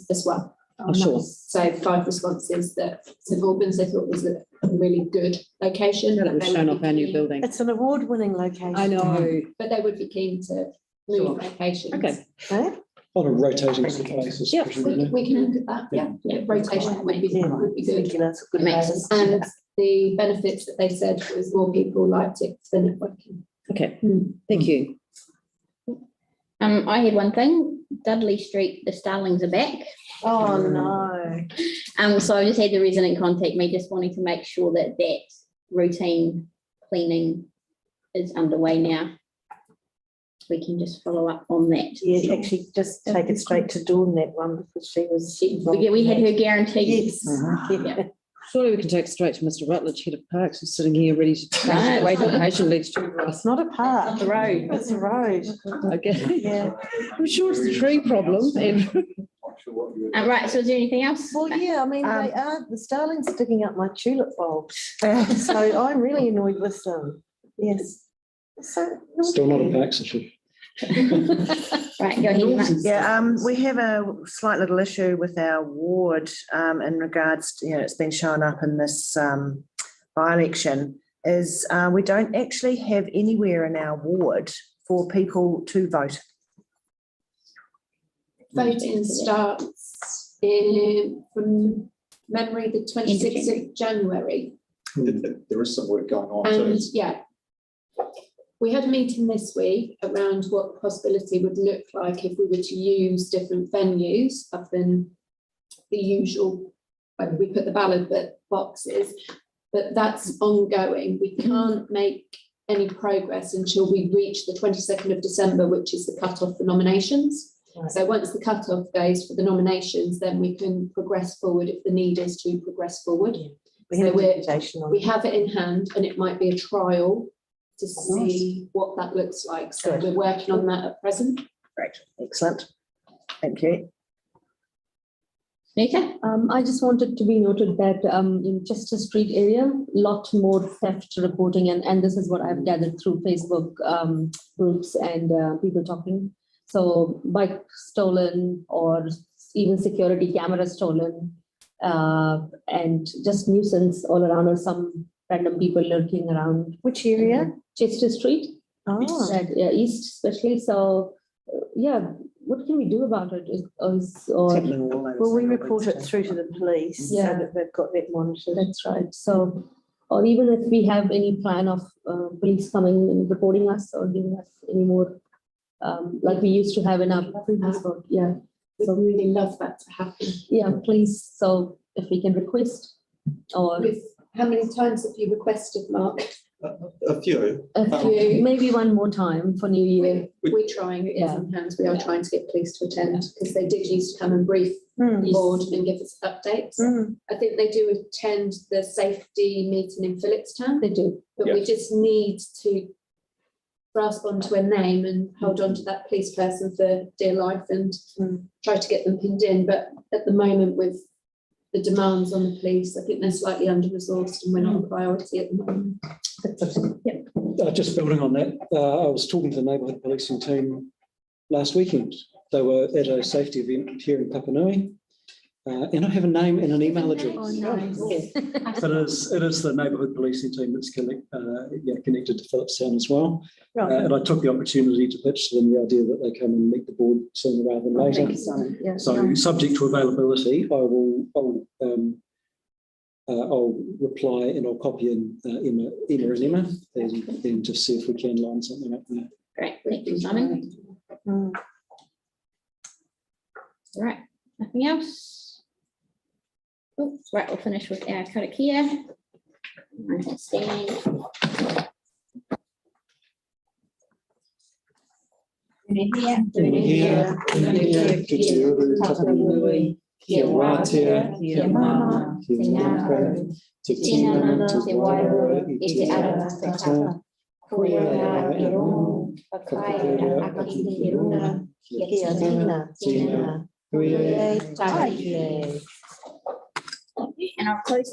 as well. Oh, sure. So 5 responses that St Albans they thought was a really good location. that was shown off our new building. It's an award-winning location. I know, but they would be keen to move Sure. locations. Okay. Eh? On a rotating basis. Yeah, presumably. we can look at that, yeah, rotation would be Yeah. good. Regular, it's a good Makes basis. And the benefits that they said was more people liked it for networking. Okay, thank you. I had one thing, Dudley Street, the starlings are back. Oh, no. So I just had the resident contact me, just wanting to make sure that that routine cleaning is underway now. We can just follow up on that. Yeah, actually, just take it straight to Dawn, that one, because she was. Yeah, we had her guarantee. Yes. Yeah. Surely we can take it straight to Mr. Rutledge, Head of Parks, who's sitting here ready to wait patiently to. It's not a park, the road, it's a road. Okay. Yeah. I'm sure it's the tree problem. And Right, so is there anything else? Well, yeah, I mean, they are, the starlings are digging up my tulip bulbs. So I'm really annoyed with them. Yes. So. Still not a Pax issue. Right, go ahead, Matt. Yeah, we have a slight little issue with our ward in regards to, you know, it's been shown up in this by-election, is we don't actually have anywhere in our ward for people to vote. Voting starts from memory, the 26th of January. There is some work going on. And yeah, we had a meeting this week around what the possibility would look like if we were to use different venues other than the usual, like we put the ballot boxes, but that's ongoing. We can't make any progress until we reach the 22nd of December, which is the cut-off for nominations. Right. So once the cut-off goes for the nominations, then we can progress forward if the need is to progress forward. We So have a deputation on. we have it in hand and it might be a trial to see what that looks like. So Good. we're working on that at present. Great, excellent. Thank you. Nika? I just wanted to be noted that in Chester Street area, lot more theft reporting, and this is what I've gathered through Facebook groups and people talking. So bike stolen or even security camera stolen and just nuisance all around, or some random people lurking around. Which area? Chester Street. Oh. Yeah, east especially. So yeah, what can we do about it? Well, we report it through to the police so Yeah. that they've got that monitored. That's right. So, or even if we have any plan of police coming and reporting us or giving us any more, like we used to have in our previous board. Yeah. So we really love that to happen. Yeah, please. So if we can request or. How many times have you requested, Mark? A few. A few, maybe one more time for New Year. We're trying, it is in hands. We are trying to get police to attend because they did used to come and brief the board and give us updates. I think they do attend the safety meeting in Phillipstown. They do. But we just need to grasp onto a name and hold on to that police person for dear life and try to get them pinned in. But at the moment with the demands on the police, I think they're slightly under-resourced and we're not a priority at the moment. Just building on that, I was talking to the neighbourhood policing team last weekend. They were at a safety event here in Papanui. And I have a name and an email address. Oh, nice. But it is the neighbourhood policing team that's connected to Phillipstown as well. Right. And I took the opportunity to pitch to them the idea that they come and meet the board sooner rather than later. Thank you, Simon. Yeah. So subject to availability, I'll reply and I'll copy in Emma and just see if we can line something up there. Great, thank you, Simon. All right, nothing else? Oh, right, we'll finish with our karakia. Stand. Kia wātea, kia mana, kia ngākau, te tinana, te wairua, i te ara tata. Koia rā i rongo, whakaira aki ki runga, kia tina, hui e, tai e. And I'll close